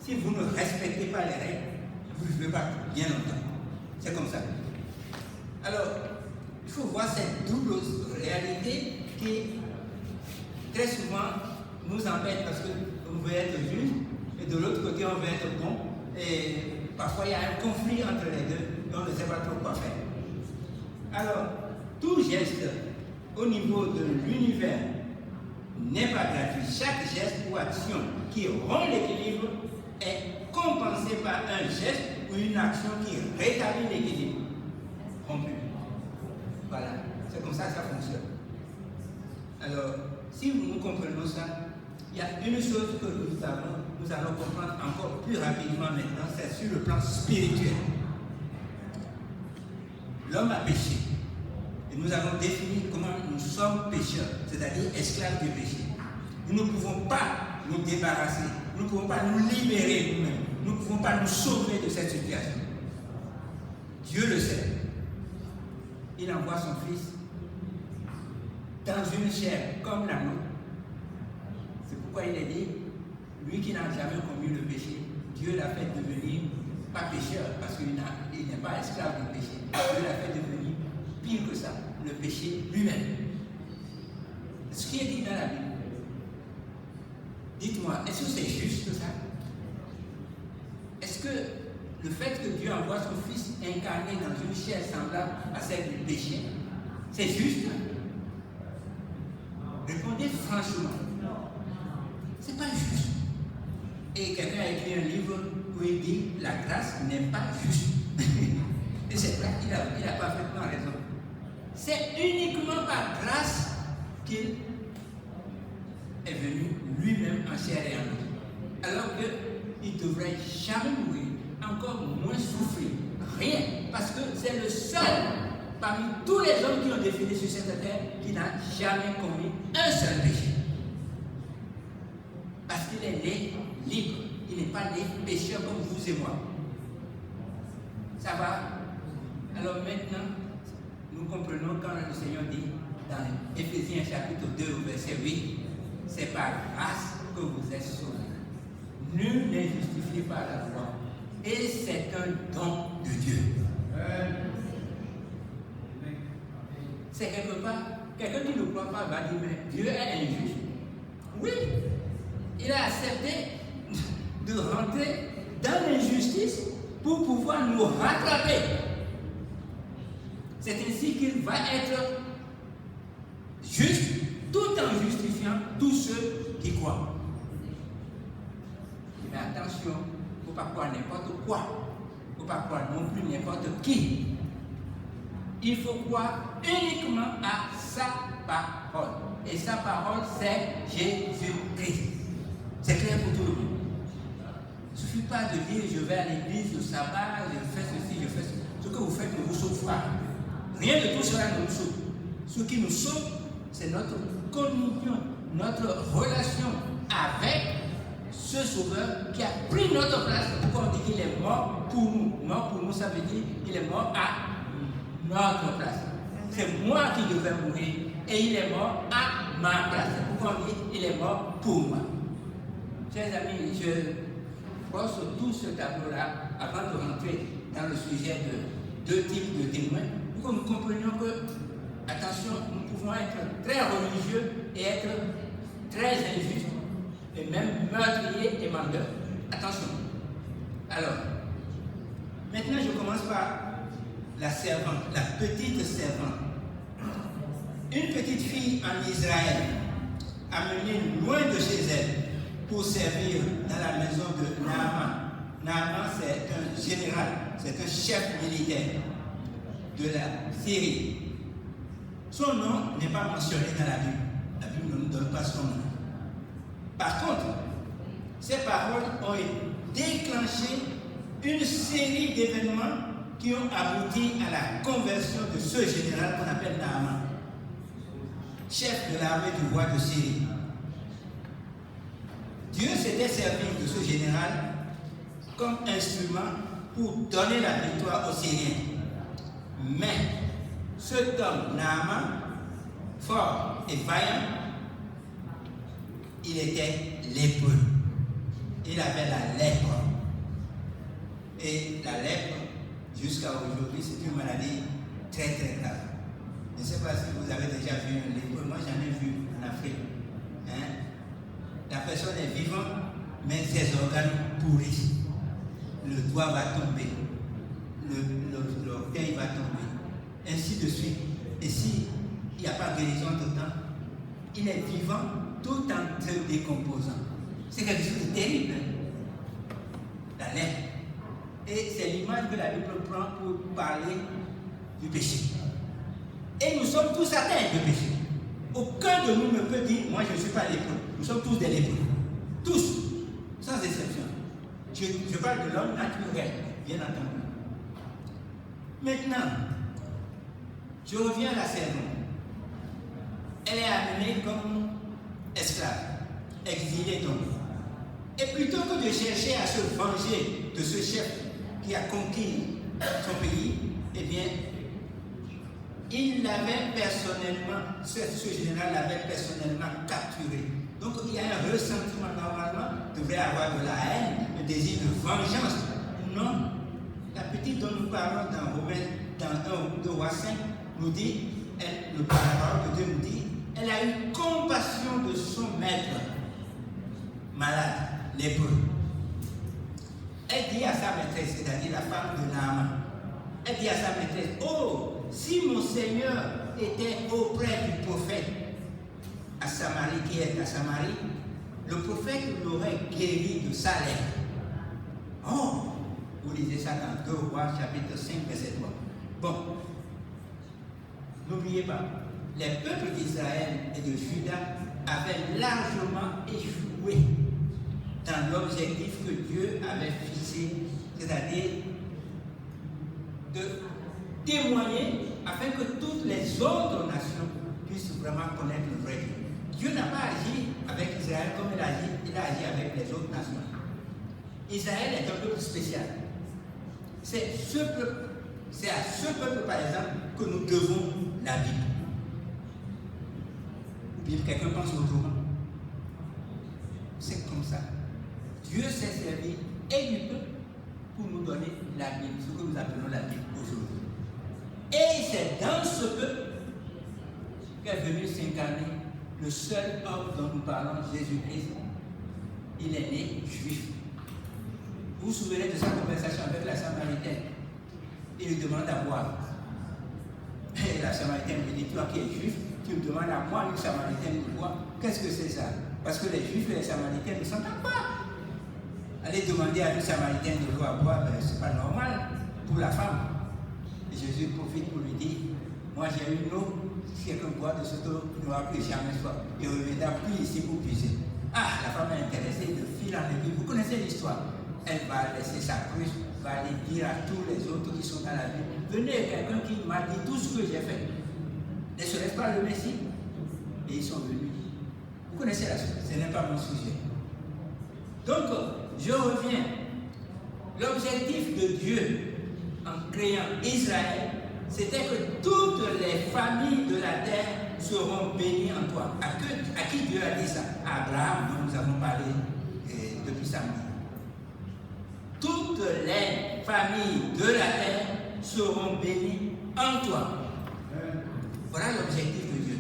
Si vous ne respectez pas les règles, vous ne vivez pas bien longtemps. C'est comme ça. Alors, il faut voir cette double réalité qui, très souvent, nous embête parce qu'on veut être juste, et de l'autre côté, on veut être bon. Et parfois, il y a un conflit entre les deux, et on ne sait pas trop quoi faire. Alors, tout geste au niveau de l'univers n'est pas gratuit. Chaque geste ou action qui rompt l'équilibre est compensé par un geste ou une action qui rétablit l'équilibre rompu. Voilà, c'est comme ça que ça fonctionne. Alors, si nous comprenons ça, il y a une chose que nous allons comprendre encore plus rapidement maintenant, c'est sur le plan spirituel. L'homme a péché. Et nous allons définir comment nous sommes pécheurs, c'est-à-dire esclaves du péché. Nous ne pouvons pas nous débarrasser, nous ne pouvons pas nous libérer nous-mêmes, nous ne pouvons pas nous sauver de cette situation. Dieu le sait. Il envoie son Fils dans une chair comme la nôtre. C'est pourquoi il est dit, lui qui n'a jamais commis le péché, Dieu l'a fait devenir pas pécheur, parce qu'il n'est pas esclave du péché. Dieu l'a fait devenir pire que ça, le péché lui-même. Ce qui est dit dans la Bible. Dites-moi, est-ce que c'est juste ça? Est-ce que le fait que Dieu envoie son Fils incarné dans une chair semblable à celle du péché, c'est juste? Répondez franchement. C'est pas juste. Et quelqu'un a écrit un livre où il dit la grâce n'est pas juste. Et c'est vrai, il a parfaitement raison. C'est uniquement par grâce qu'il est venu lui-même en chair et en os. Alors qu'il ne devrait jamais mourir, encore moins souffrir. Rien. Parce que c'est le seul parmi tous les hommes qui ont défilé sur cette terre qui n'a jamais commis un seul péché. Parce qu'il est né libre. Il n'est pas né pécheur comme vous et moi. Ça va? Alors maintenant, nous comprenons quand le Seigneur dit dans Éphésiens chapitre 2 verset 8, c'est par grâce que vous êtes sauvés. Nul n'est justifié par la foi. Et c'est un don de Dieu. C'est quelque part, quelqu'un qui ne croit pas va dire, mais Dieu est injuste. Oui, il a accepté de rentrer dans l'injustice pour pouvoir nous rattraper. C'est ainsi qu'il va être juste tout en justifiant tous ceux qui croient. Mais attention, il ne faut pas croire n'importe quoi. Il ne faut pas croire non plus n'importe qui. Il faut croire uniquement à sa parole. Et sa parole, c'est Jésus-Christ. C'est clair pour tout le monde. Il ne suffit pas de dire je vais à l'église, le sabbat, je fais ceci, je fais ceci. Ce que vous faites ne vous sauve pas. Rien de tout cela ne nous sauve. Ce qui nous sauve, c'est notre communion, notre relation avec ce Sauveur qui a pris notre place. Pourquoi on dit qu'il est mort pour nous? Mort pour nous, ça veut dire qu'il est mort à notre place. C'est moi qui devais mourir et il est mort à ma place. C'est pourquoi on dit qu'il est mort pour moi. Chers amis, je brosse tout ce tableau-là avant de rentrer dans le sujet de deux types de témoins, pour que nous comprenions que, attention, nous pouvons être très religieux et être très injustes, et même meurtriers et menteurs. Attention. Alors, maintenant je commence par la servante, la petite servante. Une petite fille en Israël, amenée loin de chez elle, pour servir dans la maison de Naaman. Naaman, c'est un général, c'est un chef militaire de la Syrie. Son nom n'est pas mentionné dans la Bible. La Bible ne nous donne pas son nom. Par contre, ces paroles ont déclenché une série d'événements qui ont abouti à la conversion de ce général qu'on appelle Naaman, chef de l'armée du roi de Syrie. Dieu s'était servi de ce général comme instrument pour donner la victoire aux Syriens. Mais cet homme, Naaman, fort et vaillant, il était lépreux. Il avait la lèpre. Et la lèpre, jusqu'à aujourd'hui, c'est une maladie très très grave. Je ne sais pas si vous avez déjà vu un lépreux. Moi, j'en ai vu en Afrique. La personne est vivante, mais ses organes pourrissent. Le doigt va tomber, l'orteil va tomber, ainsi de suite. Et s'il n'y a pas de guérison total, il est vivant tout en se décomposant. C'est quelque chose de terrible. La lèpre. Et c'est l'image que la Bible prend pour parler du péché. Et nous sommes tous atteints de péché. Aucun de nous ne peut dire, moi je ne suis pas lépreux. Nous sommes tous des lépreux. Tous, sans exception. Je parle de l'homme naturel, bien entendu. Maintenant, je reviens à la saison. Elle est amenée comme esclave, exilée donc. Et plutôt que de chercher à se venger de ce chef qui a conquis son pays, eh bien, il l'avait personnellement, ce général l'avait personnellement capturé. Donc il y a un ressentiment normalement, devrait avoir de la haine, le désir de vengeance. Non, la petite dont nous parlons dans Romains, dans 1 de Rois 5, nous dit, la parole de Dieu nous dit, elle a eu compassion de son maître, malade, lépreux. Elle dit à sa maîtresse, c'est-à-dire la femme de Naaman, elle dit à sa maîtresse, oh, si mon Seigneur était auprès du prophète à Samarie, qui est à Samarie, le prophète l'aurait guéri de sa lèpre. Oh, vous lisez ça dans 2 Rois, chapitre 5, verset 3. Bon, n'oubliez pas, les peuples d'Israël et de Juda avaient largement échoué dans l'objectif que Dieu avait fixé, c'est-à-dire de témoigner afin que toutes les autres nations puissent vraiment connaître le vrai Dieu. Dieu n'a pas agi avec Israël comme il a agi avec les autres nations. Israël est un peuple spécial. C'est à ce peuple, par exemple, que nous devons la Bible. Ou bien quelqu'un pense autrement. C'est comme ça. Dieu s'est servi et du peuple pour nous donner la Bible, ce que nous appelons la Bible aujourd'hui. Et c'est dans ce peuple qu'est venu s'incarner le seul homme dont nous parlons, Jésus-Christ. Il est né juif. Vous vous souvenez de sa conversation avec la Samaritaine? Il lui demande à boire. Et la Samaritaine lui dit, toi qui es juif, tu me demandes à moi, une Samaritaine, de boire. Qu'est-ce que c'est ça? Parce que les Juifs et les Samaritains ne s'entendent pas. Aller demander à une Samaritaine de l'eau à boire, ben, ce n'est pas normal pour la femme. Et Jésus profite pour lui dire, moi j'ai une eau, si quelqu'un boit de cette eau, il n'aura plus jamais soif. Il reviendra plus ici pour puiser. Ah, la femme est intéressée de fil en aiguille. Vous connaissez l'histoire. Elle va laisser sa cruche, va aller dire à tous les autres qui sont dans la ville, venez, quelqu'un qui m'a dit tout ce que j'ai fait. Ne serait-ce pas le Messie? Et ils sont venus. Vous connaissez la chose, ce n'est pas mon sujet. Donc, je reviens. L'objectif de Dieu en créant Israël, c'était que toutes les familles de la terre seront bénies en toi. À qui Dieu a dit ça? À Abraham, dont nous avons parlé depuis samedi. Toutes les familles de la terre seront bénies en toi. Voilà l'objectif de Dieu.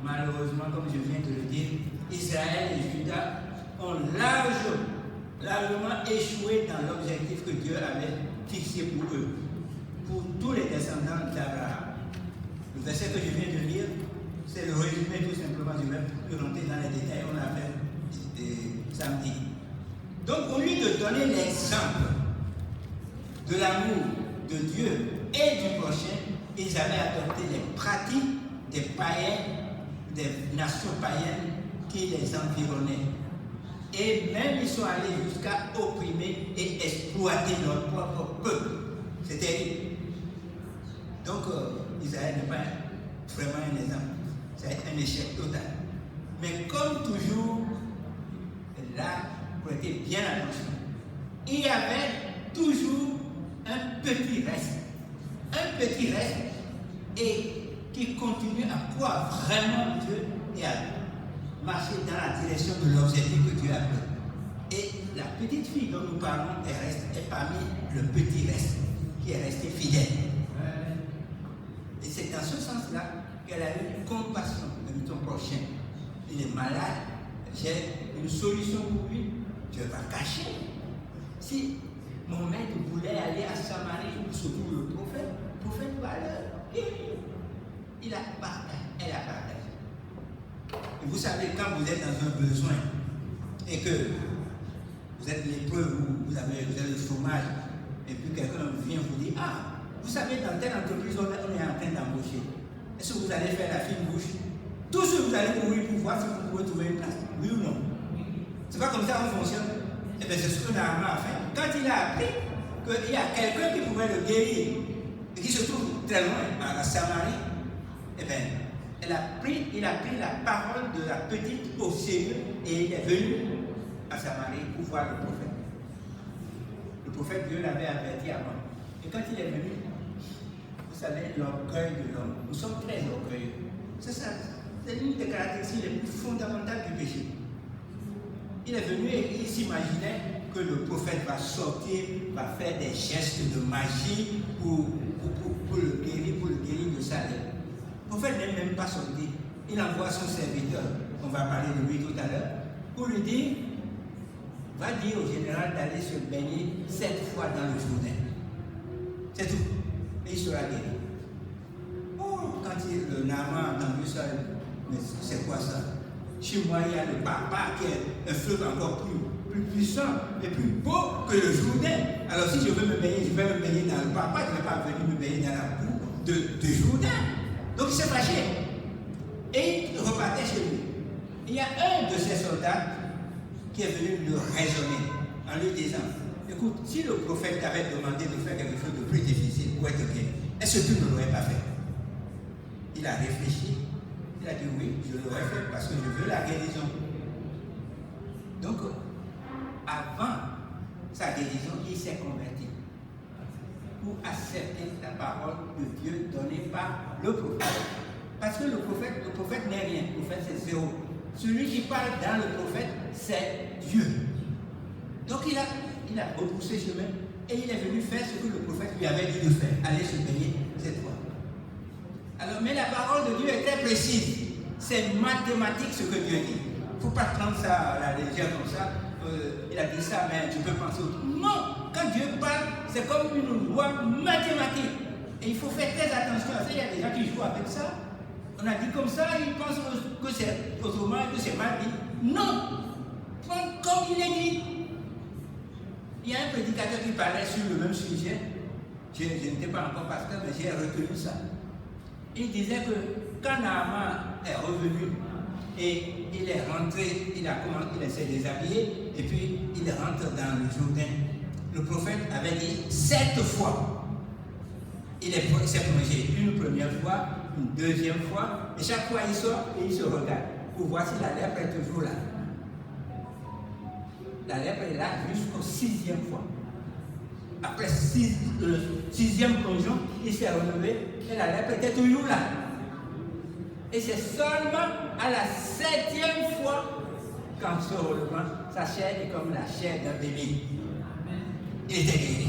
Malheureusement, comme je viens de le dire, Israël et Juda ont largement échoué dans l'objectif que Dieu avait fixé pour eux, pour tous les descendants d'Abraham. Le verset que je viens de lire, c'est le résumé tout simplement. Je vais plus rentrer dans les détails, on l'a fait samedi. Donc, au lieu de donner l'exemple de l'amour de Dieu et du prochain, ils avaient adopté les pratiques des païens, des nations païennes qui les environnaient. Et même ils sont allés jusqu'à opprimer et exploiter leur propre peuple. C'est terrible. Donc, Israël n'est pas vraiment un exemple. C'est un échec total. Mais comme toujours, là, prêtez bien attention, il y avait toujours un petit reste. Un petit reste et qui continue à croire vraiment Dieu et à marcher dans la direction de l'objectif que Dieu a pris. Et la petite fille dont nous parlons est parmi le petit reste qui est resté fidèle. Et c'est dans ce sens-là qu'elle a eu compassion de son prochain. Il est malade, j'ai une solution pour lui, je vais pas cacher. Si mon maître voulait aller à Samarie pour secourir le prophète va le guérir. Elle a partagé. Et vous savez, quand vous êtes dans un besoin et que vous êtes lépreux, vous avez le chômage, et puis quelqu'un vient vous dire, ah, vous savez, dans telle entreprise, on est en train d'embaucher. Est-ce que vous allez faire la fine bouche? Toujours vous allez courir pour voir si vous pouvez trouver une place. Oui ou non? C'est pas comme ça qu'on fonctionne. Et bien c'est ce que Naaman a fait. Quand il a appris qu'il y a quelqu'un qui pouvait le guérir et qui se trouve très loin, à Samarie, eh bien, il a pris la parole de la petite au sérieux et il est venu à Samarie pour voir le prophète. Le prophète, Dieu l'avait averti avant. Et quand il est venu, vous savez, l'orgueil de l'homme. Nous sommes très orgueilleux. C'est ça. C'est l'une des caractéristiques les plus fondamentales du péché. Il est venu et il s'imaginait que le prophète va sortir, va faire des gestes de magie pour le guérir de sa lèvre. Le prophète n'est même pas sorti. Il envoie son serviteur, on va parler de lui tout à l'heure, pour lui dire, va dire au général d'aller se baigner 7 fois dans le Jourdain. C'est tout. Et il sera guéri. Oh, quand le Naaman a entendu ça, mais c'est quoi ça? Chez moi, il y a le papa qui est un fleuve encore plus puissant et plus beau que le Jourdain. Alors si je veux me baigner, je vais me baigner dans le papa, je ne vais pas venir me baigner dans la boue de Jourdain. Donc il s'est fâché. Et il repartait chez lui. Il y a un de ses soldats qui est venu le raisonner en lui disant, écoute, si le prophète t'avait demandé de faire quelque chose de plus difficile pour être guéri, est-ce que tu ne l'aurais pas fait? Il a réfléchi. Il a dit oui, je l'aurais fait parce que je veux la guérison. Donc, avant sa guérison, il s'est converti pour accepter la parole de Dieu donnée par le prophète. Parce que le prophète n'est rien, le prophète c'est zéro. Celui qui parle dans le prophète, c'est Dieu. Donc il a repoussé chemin et il est venu faire ce que le prophète lui avait dit de faire, aller se baigner cette fois. Alors, mais la parole de Dieu est très précise. C'est mathématique ce que Dieu dit. Il ne faut pas prendre ça à la légère comme ça. Il a dit ça, mais tu peux penser autre. Non! Quand Dieu parle, c'est comme une loi mathématique. Et il faut faire très attention à ça. Il y a des gens qui jouent avec ça. On a dit comme ça, ils pensent que c'est autrement et que c'est mal dit. Non! Prends comme il est dit. Il y a un prédicateur qui parlait sur le même sujet. Je n'étais pas encore pasteur, mais j'ai retenu ça. Il disait que quand Naaman est revenu et il est rentré, il s'est déshabillé et puis il rentre dans le Jourdain. Le prophète avait dit 7 fois. Il s'est plongé une première fois, une deuxième fois, et chaque fois il sort et il se regarde pour voir si la lèpre est toujours là. La lèpre est là jusqu'au 6e fois. Après 6e plongeon, il s'est relevé et la lèpre était toujours là. Et c'est seulement à la 7e fois qu'en se relevant, sa chair est comme la chair d'un bébé. Il était guéri.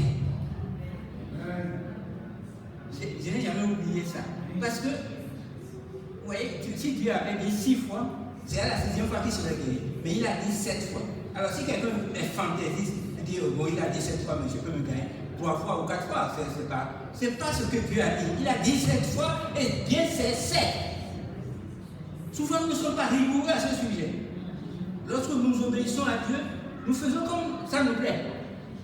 Je n'ai jamais oublié ça. Parce que, vous voyez, si Dieu avait dit 6 fois, c'est à la 6e fois qu'il serait guéri. Mais il a dit 7 fois. Alors si quelqu'un est fantaisiste, il dit, oh, bon, il a dit 7 fois, mais je peux me gagner 3 fois ou 4 fois. C'est pas ce que Dieu a dit. Il a dit 7 fois, et bien c'est 7. Souvent, nous ne sommes pas rigoureux à ce sujet. Lorsque nous obéissons à Dieu, nous faisons comme ça nous plaît.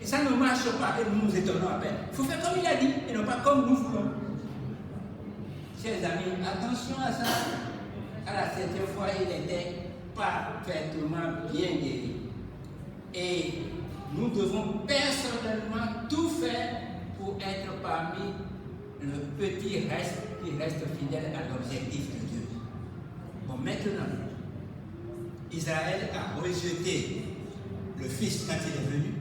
Et ça ne marche pas et nous nous étonnons à peine. Il faut faire comme il a dit et non pas comme nous voulons. Chers amis, attention à ça. À la 7e fois, il était parfaitement bien guéri. Et nous devons personnellement tout faire pour être parmi le petit reste qui reste fidèle à l'objectif de Dieu. Bon, maintenant, Israël a rejeté le Fils quand il est venu.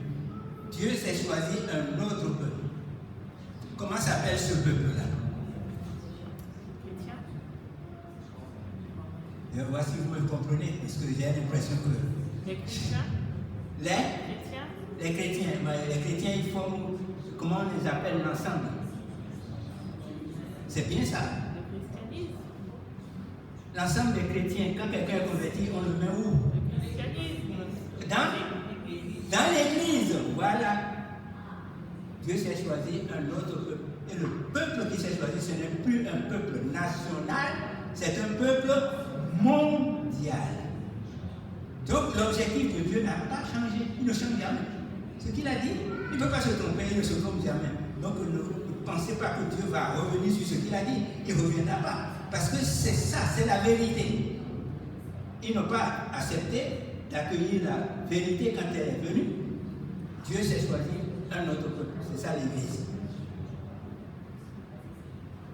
Dieu s'est choisi un autre peuple. Comment s'appelle ce peuple-là? Je vais voir si vous me comprenez, parce que j'ai l'impression que... Les chrétiens. Les chrétiens. Les chrétiens, ils forment, comment on les appelle l'ensemble? C'est bien ça. Le christianisme. L'ensemble des chrétiens, quand quelqu'un est converti, on le met où? Le christianisme. Dans l'église, voilà. Dieu s'est choisi un autre peuple. Et le peuple qui s'est choisi, ce n'est plus un peuple national, c'est un peuple mondial. Donc l'objectif de Dieu n'a pas changé, il ne change jamais. Ce qu'il a dit, il ne peut pas se tromper, il ne se trompe jamais. Donc ne pensez pas que Dieu va revenir sur ce qu'il a dit, il ne reviendra pas. Parce que c'est ça, c'est la vérité. Ils n'ont pas accepté d'accueillir la vérité quand elle est venue. Dieu s'est choisi un autre peuple. C'est ça l'Église.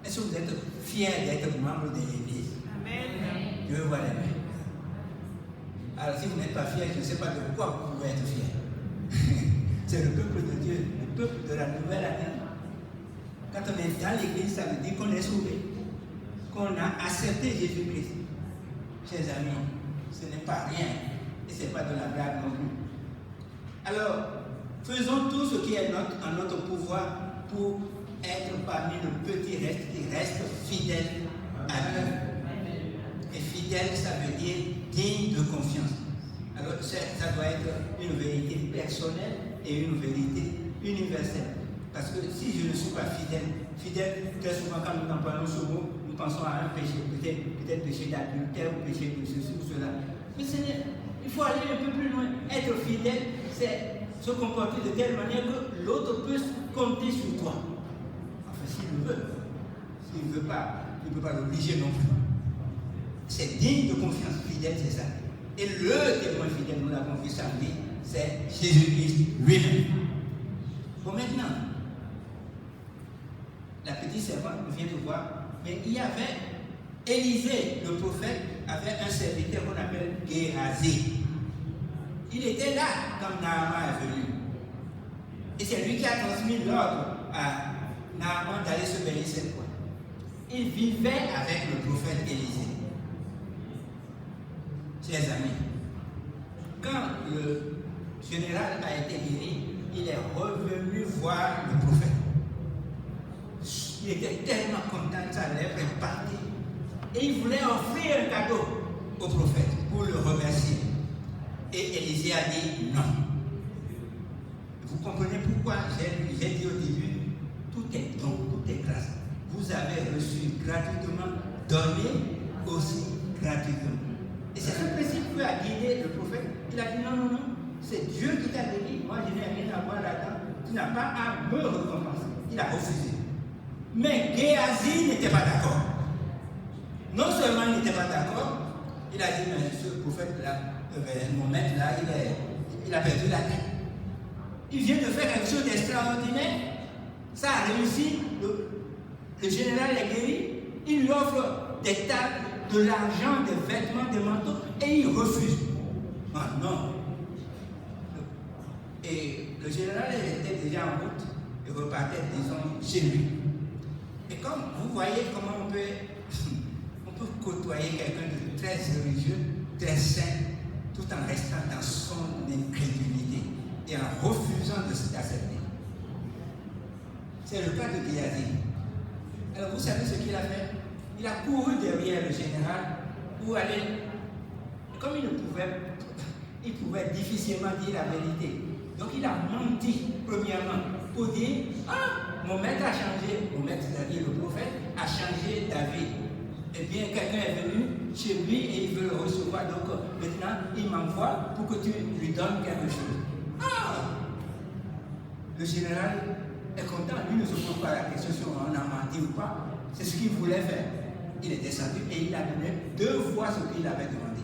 Est-ce que vous êtes fiers d'être membre de l'Église? Amen. Dieu voit les mains. Alors si vous n'êtes pas fiers, je ne sais pas de quoi vous pouvez être fiers. C'est le peuple de Dieu, le peuple de la nouvelle année. Quand on est dans l'Église, ça veut dire qu'on est sauvé, qu'on a accepté Jésus-Christ. Chers amis, ce n'est pas rien et ce n'est pas de la blague non plus. Alors, faisons tout ce qui est en notre pouvoir pour être parmi le petit reste qui reste fidèle à Dieu. Et fidèle, ça veut dire digne de confiance. Alors, ça doit être une vérité personnelle et une vérité universelle. Parce que si je ne suis pas fidèle, très souvent quand nous employons ce mot, nous pensons à un péché, peut-être péché d'adultère ou péché de ceci ou cela. Mais il faut aller un peu plus loin. Être fidèle, c'est se comporter de telle manière que l'autre peut compter sur toi. Enfin, s'il le veut. S'il ne veut pas, il ne peut pas l'obliger non plus. C'est digne de confiance. Fidèle, c'est ça. Et le témoin fidèle, nous l'avons vu samedi, c'est Jésus-Christ lui-même. Bon, maintenant, la petite servante, on vient de voir, mais il y avait Élisée, le prophète, avait un serviteur qu'on appelle Géhazi. Il était là quand Naaman est venu. Et c'est lui qui a transmis l'ordre à Naaman d'aller se baigner cette fois. Il vivait avec le prophète Élisée. Chers amis, quand le général a été guéri, il est revenu voir le prophète. Il était tellement content que sa lèvre est partie. Et il voulait offrir un cadeau au prophète pour le remercier. Et Élisée a dit non. Vous comprenez pourquoi j'ai dit au début, tout est don, tout est grâce. Vous avez reçu gratuitement, donnez aussi gratuitement. Et c'est ce principe qui a guidé le prophète. Il a dit non, c'est Dieu qui t'a béni. Moi, je n'ai rien à voir là-dedans. Tu n'as pas à me récompenser. Il a refusé. Mais Géhazi n'était pas d'accord. Non seulement il n'était pas d'accord, il a dit, mais ce prophète-là, mon maître là, il a perdu la tête. Il vient de faire quelque chose d'extraordinaire. Ça a réussi. Le général est guéri. Il lui offre des tas de l'argent, des vêtements, des manteaux, et il refuse. Ah non. Et le général était déjà en route et repartait, disons, chez lui. Et comme vous voyez comment on peut côtoyer quelqu'un de très religieux, très saint, tout en restant dans son incrédulité et en refusant de s'accepter. C'est le cas de Géhazi. Alors vous savez ce qu'il a fait? Il a couru derrière le général pour aller. Comme il pouvait difficilement dire la vérité. Donc il a menti, premièrement, pour dire, ah, mon maître a changé, mon maître, c'est-à-dire le prophète, a changé David. Eh bien, quelqu'un est venu chez lui et il veut le recevoir, donc maintenant il m'envoie pour que tu lui donnes quelque chose. Ah! Le général est content, lui ne se pose pas la question si on a menti ou pas, c'est ce qu'il voulait faire. Il est descendu et il a donné 2 fois ce qu'il avait demandé.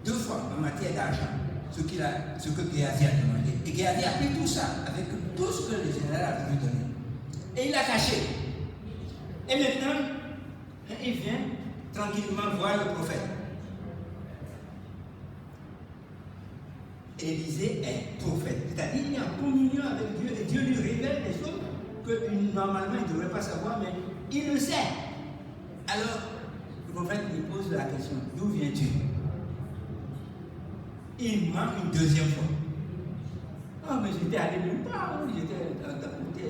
2 fois en matière d'argent, ce que Géhazi a demandé. Et Géhazi a pris tout ça avec tout ce que le général a voulu donner. Et il l'a caché. Et maintenant, il vient tranquillement voir le prophète. Élisée est prophète. C'est-à-dire qu'il est en communion avec Dieu et Dieu lui révèle des choses que normalement il ne devrait pas savoir, mais il le sait. Alors, le prophète lui pose la question, d'où viens-tu? Il ment une 2e fois. Ah, mais j'étais allé nulle part, j'étais dans la côté.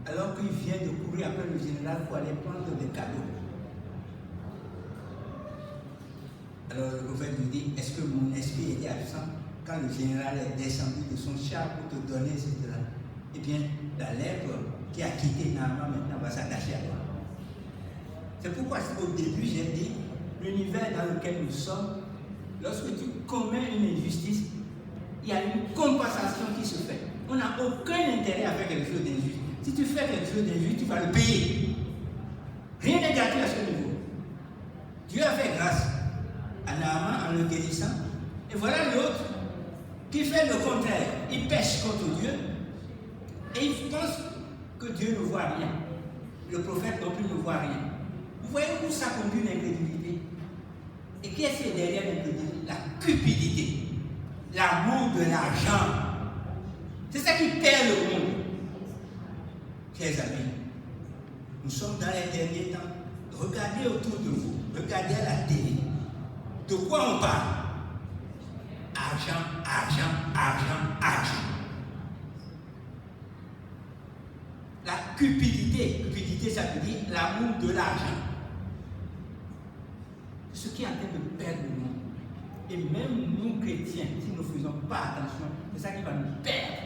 Alors qu'il vient de courir après le général pour aller prendre des cadeaux. Alors le prophète lui dit, est-ce que mon esprit était absent quand le général est descendu de son char pour te donner cela? Eh bien, la lèvre qui a quitté Naaman maintenant va s'attacher à toi. C'est pourquoi au début j'ai dit, l'univers dans lequel nous sommes, lorsque tu commets une injustice, il y a une compensation qui se fait. On n'a aucun intérêt à faire quelque chose d'injuste. Si tu fais quelque chose d'injuste, tu vas le payer. Rien n'est gratuit à ce niveau. Dieu a fait grâce à Naaman en le guérissant. Et voilà l'autre qui fait le contraire. Il pêche contre Dieu et il pense que Dieu ne voit rien. Le prophète non plus ne voit rien. Vous voyez où ça conduit l'incrédulité? Et qu'est-ce qui est derrière l'incrédulité? La cupidité, l'amour de l'argent. C'est ça qui perd le monde. Chers amis, nous sommes dans les derniers temps. Regardez autour de vous, regardez à la télé. De quoi on parle? Argent, argent, argent, argent. La cupidité, cupidité ça veut dire l'amour de l'argent. Ce qui est en train de perdre le monde. Et même nous chrétiens, si nous ne faisons pas attention, c'est ça qui va nous perdre.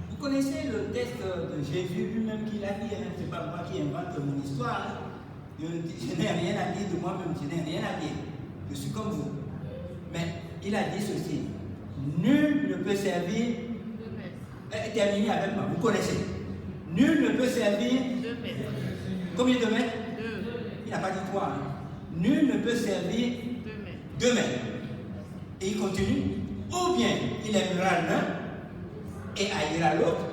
Vous connaissez le texte de Jésus lui-même qu'il a dit, hein? Ce n'est pas moi qui invente mon histoire. Hein? Je n'ai rien à dire de moi-même, je n'ai rien à dire. Je suis comme vous. Mais il a dit ceci. Nul ne peut servir. Terminez avec moi, vous connaissez. Nul ne peut servir. 2 mètres. Combien de mètres? 2. Il n'a pas dit 3. Hein? Nul ne peut servir 2 mètres. Et il continue. Ou bien il aimera l'un et haïra l'autre,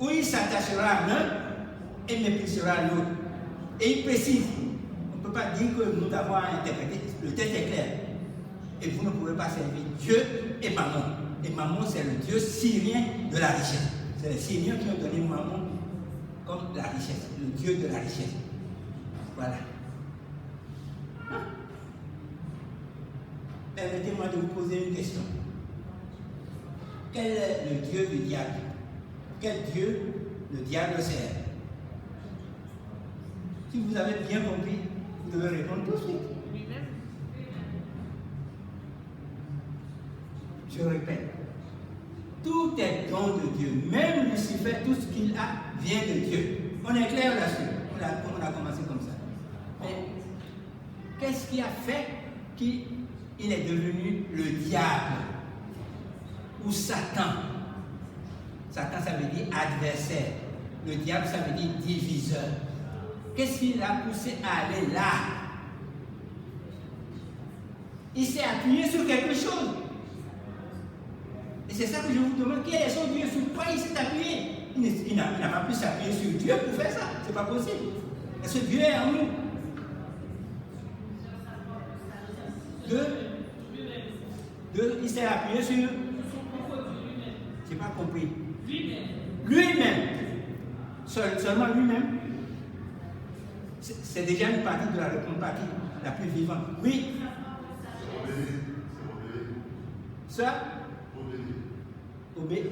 ou il s'attachera à l'un et méprisera l'autre. Et il précise. On ne peut pas dire que nous avons interprété. Le texte est clair. Et vous ne pouvez pas servir Dieu et Mammon. Et Mammon, c'est le dieu syrien de la richesse. C'est les Syriens qui ont donné Mammon comme la richesse, le dieu de la richesse. Voilà. Hein? Permettez-moi de vous poser une question. Quel est le dieu du diable? Quel dieu le diable sert? Si vous avez bien compris, vous devez répondre tout de suite. Lui-même. Je répète, tout est don de Dieu. Même Lucifer, tout ce qu'il a vient de Dieu. On est clair là-dessus. On a commencé comme ça. Mais qu'est-ce qui a fait qu'il est devenu le diable ou Satan? Satan, ça veut dire adversaire. Le diable, ça veut dire diviseur. Qu'est-ce qui l'a poussé à aller là? Il s'est appuyé sur quelque chose. Et c'est ça que je vous demande, quel est son Dieu? Sur quoi il s'est appuyé? Il n'a pas pu s'appuyer sur Dieu pour faire ça. C'est pas possible. Est-ce que Dieu est en nous? Il s'est appuyé sur. Je n'ai pas compris. Lui-même. Seulement lui-même. C'est déjà une partie de la réponse, partie la plus vivante. Oui. Ça? Obéir.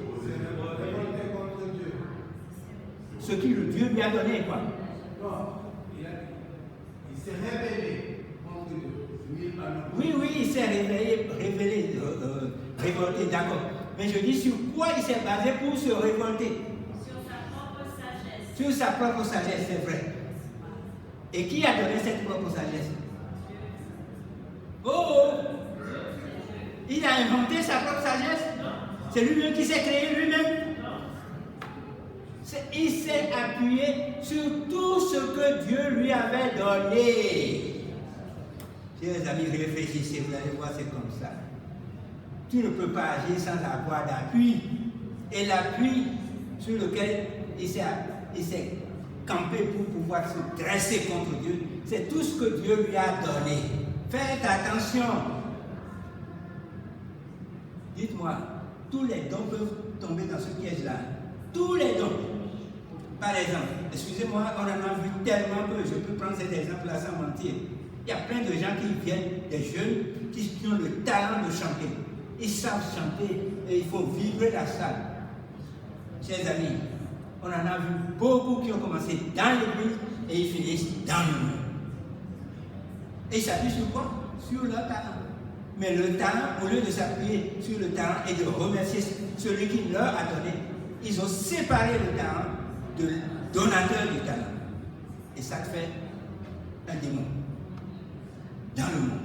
Ce que le Dieu lui a donné, quoi. Non, il s'est révélé contre Dieu. Oui, il s'est révélé, révolté, d'accord. Mais je dis sur quoi il s'est basé pour se révolter? Sur sa propre sagesse. Sur sa propre sagesse, c'est vrai. Et qui a donné cette propre sagesse? Oh! Il a inventé sa propre sagesse? C'est lui-même qui s'est créé lui-même? Il s'est appuyé sur tout ce que Dieu lui avait donné. Chers amis, réfléchissez, vous allez voir, c'est comme ça. Tu ne peux pas agir sans avoir d'appui. Et l'appui sur lequel il s'est campé pour pouvoir se dresser contre Dieu, c'est tout ce que Dieu lui a donné. Faites attention. Dites-moi, tous les dons peuvent tomber dans ce piège-là. Tous les dons. Par exemple, excusez-moi, on en a vu tellement que je peux prendre cet exemple-là sans mentir. Il y a plein de gens qui viennent, des jeunes, qui ont le talent de chanter. Ils savent chanter et il faut vibrer la salle. Chers amis, on en a vu beaucoup qui ont commencé dans l'église et ils finissent dans le monde. Et ils s'appuient sur quoi? Sur leur talent. Mais le talent, au lieu de s'appuyer sur le talent et de remercier celui qui leur a donné, ils ont séparé le talent de donateur du talent. Et ça fait un démon dans le monde.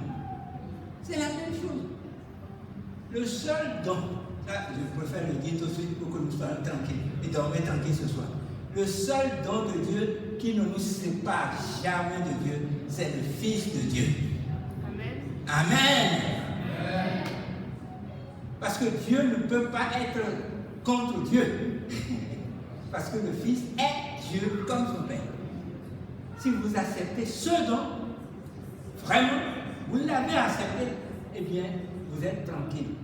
C'est la même chose. Le seul don, ça je préfère le dire tout de suite pour que nous soyons tranquilles et dormir tranquilles ce soir. Le seul don de Dieu qui ne nous sépare jamais de Dieu, c'est le Fils de Dieu. Amen. Parce que Dieu ne peut pas être contre Dieu. Parce que le Fils est Dieu comme son Père. Si vous acceptez ce don, vraiment, vous l'avez accepté, eh bien, vous êtes tranquille.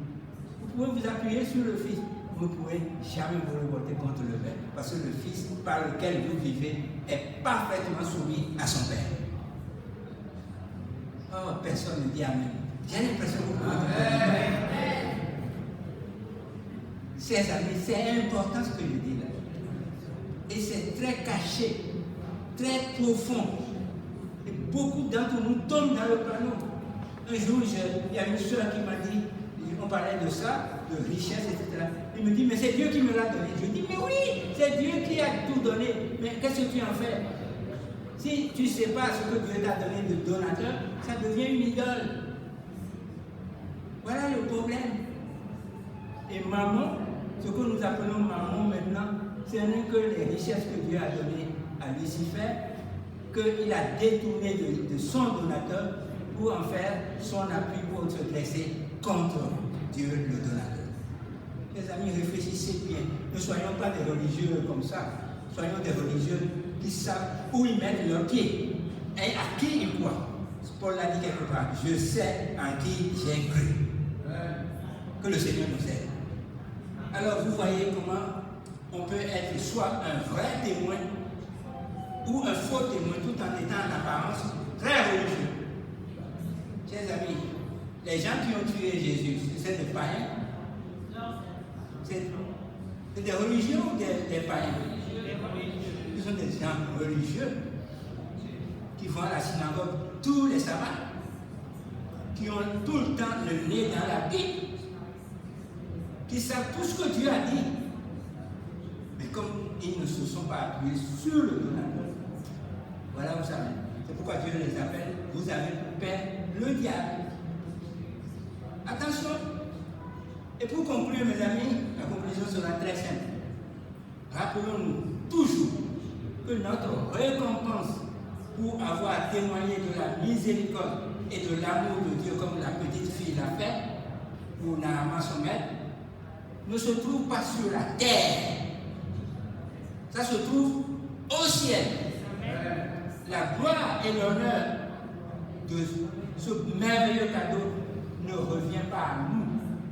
Vous pouvez vous appuyer sur le Fils. Vous ne pouvez jamais vous révolter contre le Père. Parce que le Fils par lequel vous vivez est parfaitement soumis à son Père. Oh, personne ne dit Amen. J'ai l'impression que vous pouvez dire. Chers amis, c'est important ce que je dis là. Et c'est très caché, très profond. Et beaucoup d'entre nous tombent dans le panneau. Un jour, il y a une soeur qui m'a dit, on parlait de ça, de richesse, etc. Il me dit, mais c'est Dieu qui me l'a donné. Je dis, mais oui, c'est Dieu qui a tout donné. Mais qu'est-ce que tu en fais? Si tu ne sais pas ce que Dieu t'a donné de donateur, ça devient une idole. Voilà le problème. Et maman, ce que nous appelons maman maintenant, ce n'est que les richesses que Dieu a données à Lucifer, qu'il a détourné de son donateur pour en faire son appui pour se dresser contre Dieu le donateur. Les amis, réfléchissez bien. Ne soyons pas des religieux comme ça. Soyons des religieux qui savent où ils mettent leurs pieds et à qui ils croient. Paul l'a dit quelque part. Je sais en qui j'ai cru. Que le Seigneur nous aide. Alors vous voyez comment on peut être soit un vrai témoin ou un faux témoin tout en étant en apparence très religieux. Chers amis, les gens qui ont tué Jésus, c'est des païens? C'est des religieux ou des païens? Ce sont des gens religieux qui vont à la synagogue tous les sabbats, qui ont tout le temps le nez dans la Bible, qui savent tout ce que Dieu a dit. Mais comme ils ne se sont pas appuyés sur le donateur, voilà, vous savez. C'est pourquoi Dieu les appelle, vous avez pour père le diable. Attention. Et pour conclure, mes amis, la conclusion sera très simple. Rappelons-nous toujours que notre récompense pour avoir témoigné de la miséricorde et de l'amour de Dieu comme la petite fille l'a fait pour Naaman son maître, ne se trouve pas sur la terre. Ça se trouve au ciel. La gloire et l'honneur de ce merveilleux cadeau ne revient pas à nous,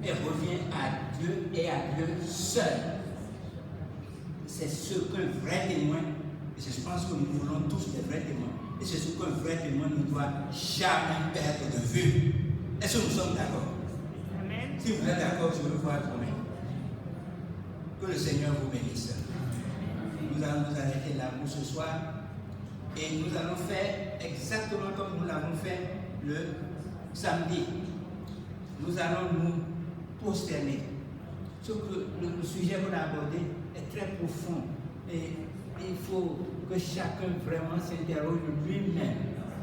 et revient à Dieu et à Dieu seul. C'est ce qu'un vrai témoin, et je pense que nous voulons tous des vrais témoins, et c'est ce qu'un vrai témoin ne doit jamais perdre de vue. Est-ce que nous sommes d'accord? Si vous êtes d'accord, je veux voir promettre. Que le Seigneur vous bénisse. Nous allons nous arrêter là pour ce soir et nous allons faire exactement comme nous l'avons fait le samedi. Nous allons nous prosterner. Le sujet qu'on a abordé est très profond et il faut que chacun vraiment s'interroge lui-même.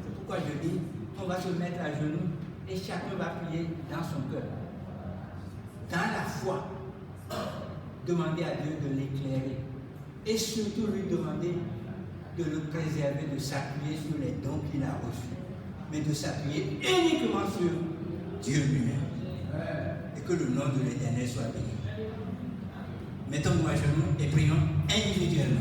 C'est pourquoi je dis on va se mettre à genoux et chacun va prier dans son cœur. Dans la foi, demander à Dieu de l'éclairer et surtout lui demander de le préserver, de s'appuyer sur les dons qu'il a reçus, mais de s'appuyer uniquement sur Dieu lui-même. Et que le nom de l'Éternel soit béni. Mettons-nous à genoux et prions individuellement.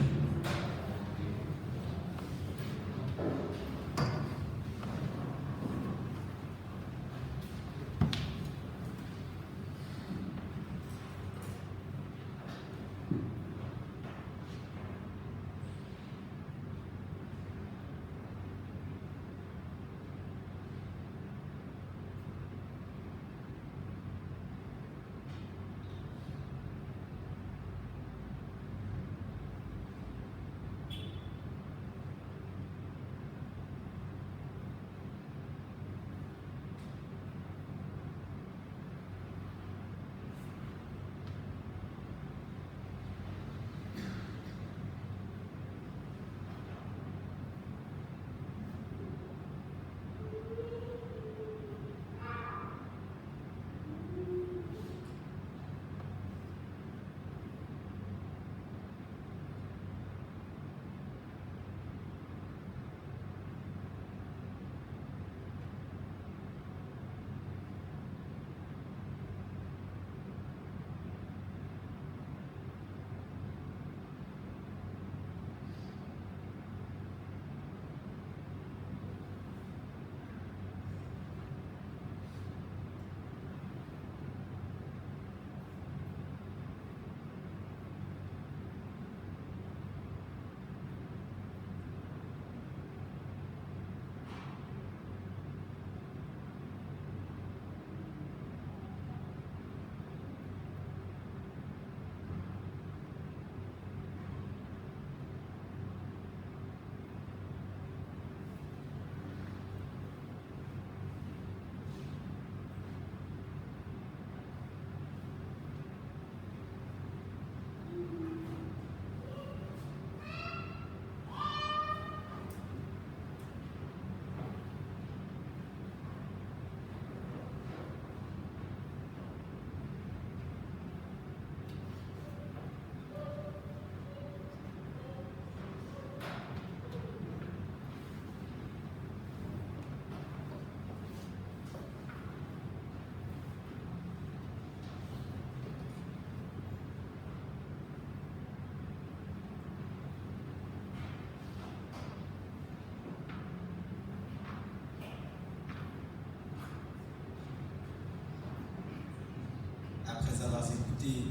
écouter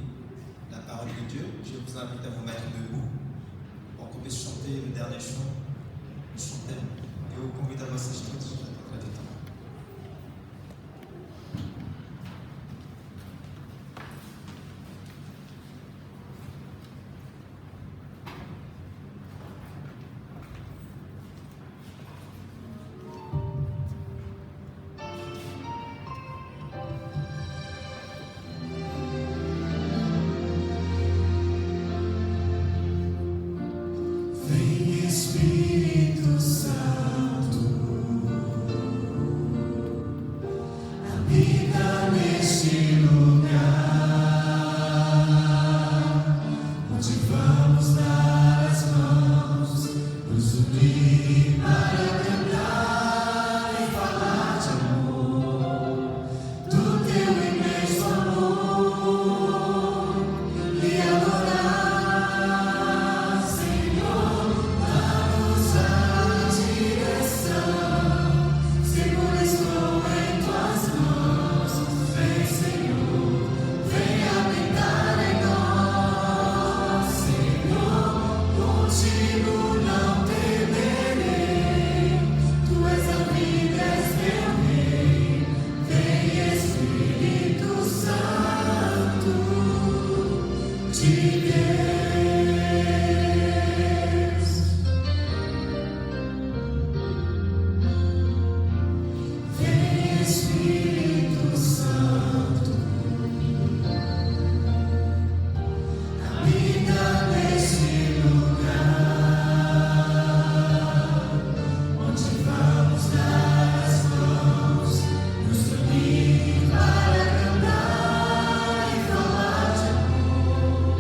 la parole de Dieu. Je vous invite à vous mettre debout pour qu'on puisse chanter le dernier chant, le chantez. Et vous convite à passer sur la tête de temps. Vem Espírito Santo, habita neste lugar, onde vamos dar as mãos, nos unir para cantar e falar de amor, do teu imenso amor e adorar. Espírito Santo, habita neste lugar, onde vamos dar as mãos, nos unir para cantar e falar de amor,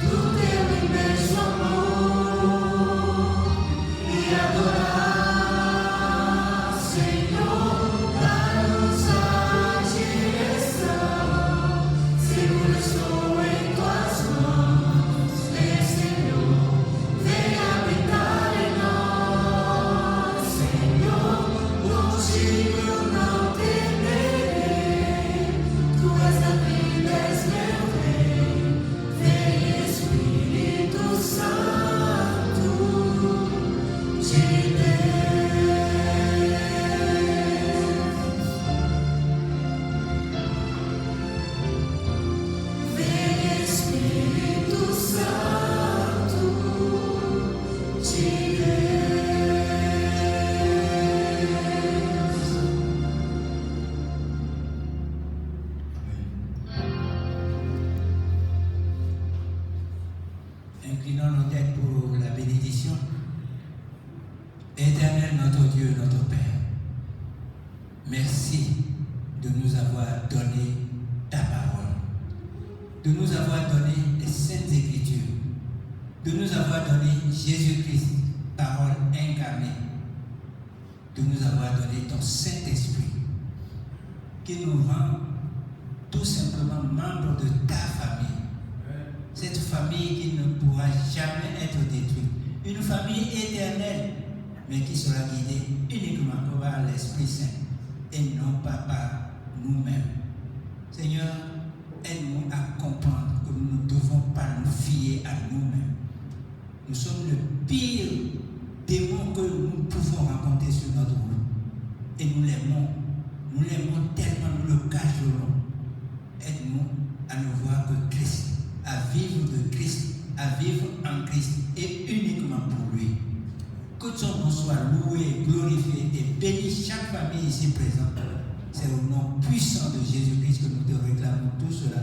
do teu imenso amor e adorar, Senhor. Inclinons nos têtes pour la bénédiction. Éternel notre Dieu, notre Père, merci de nous avoir donné ta parole, de nous avoir donné les Saintes Écritures, de nous avoir donné Jésus-Christ, parole incarnée, de nous avoir donné ton Saint-Esprit, qui nous rend tout simplement membres de ta famille. Cette famille qui ne pourra jamais être détruite. Une famille éternelle, mais qui sera guidée uniquement par l'Esprit Saint et non pas par nous-mêmes. Seigneur, aide-nous à comprendre que nous ne devons pas nous fier à nous-mêmes. Nous sommes le pire démon que nous pouvons rencontrer sur notre route. Et nous l'aimons. Nous l'aimons tellement, nous le cachons. Aide-nous à ne voir que Christ, à vivre de Christ, à vivre en Christ et uniquement pour lui. Que son nom soit loué, glorifié et béni chaque famille ici présente. C'est au nom puissant de Jésus-Christ que nous te réclamons tout cela.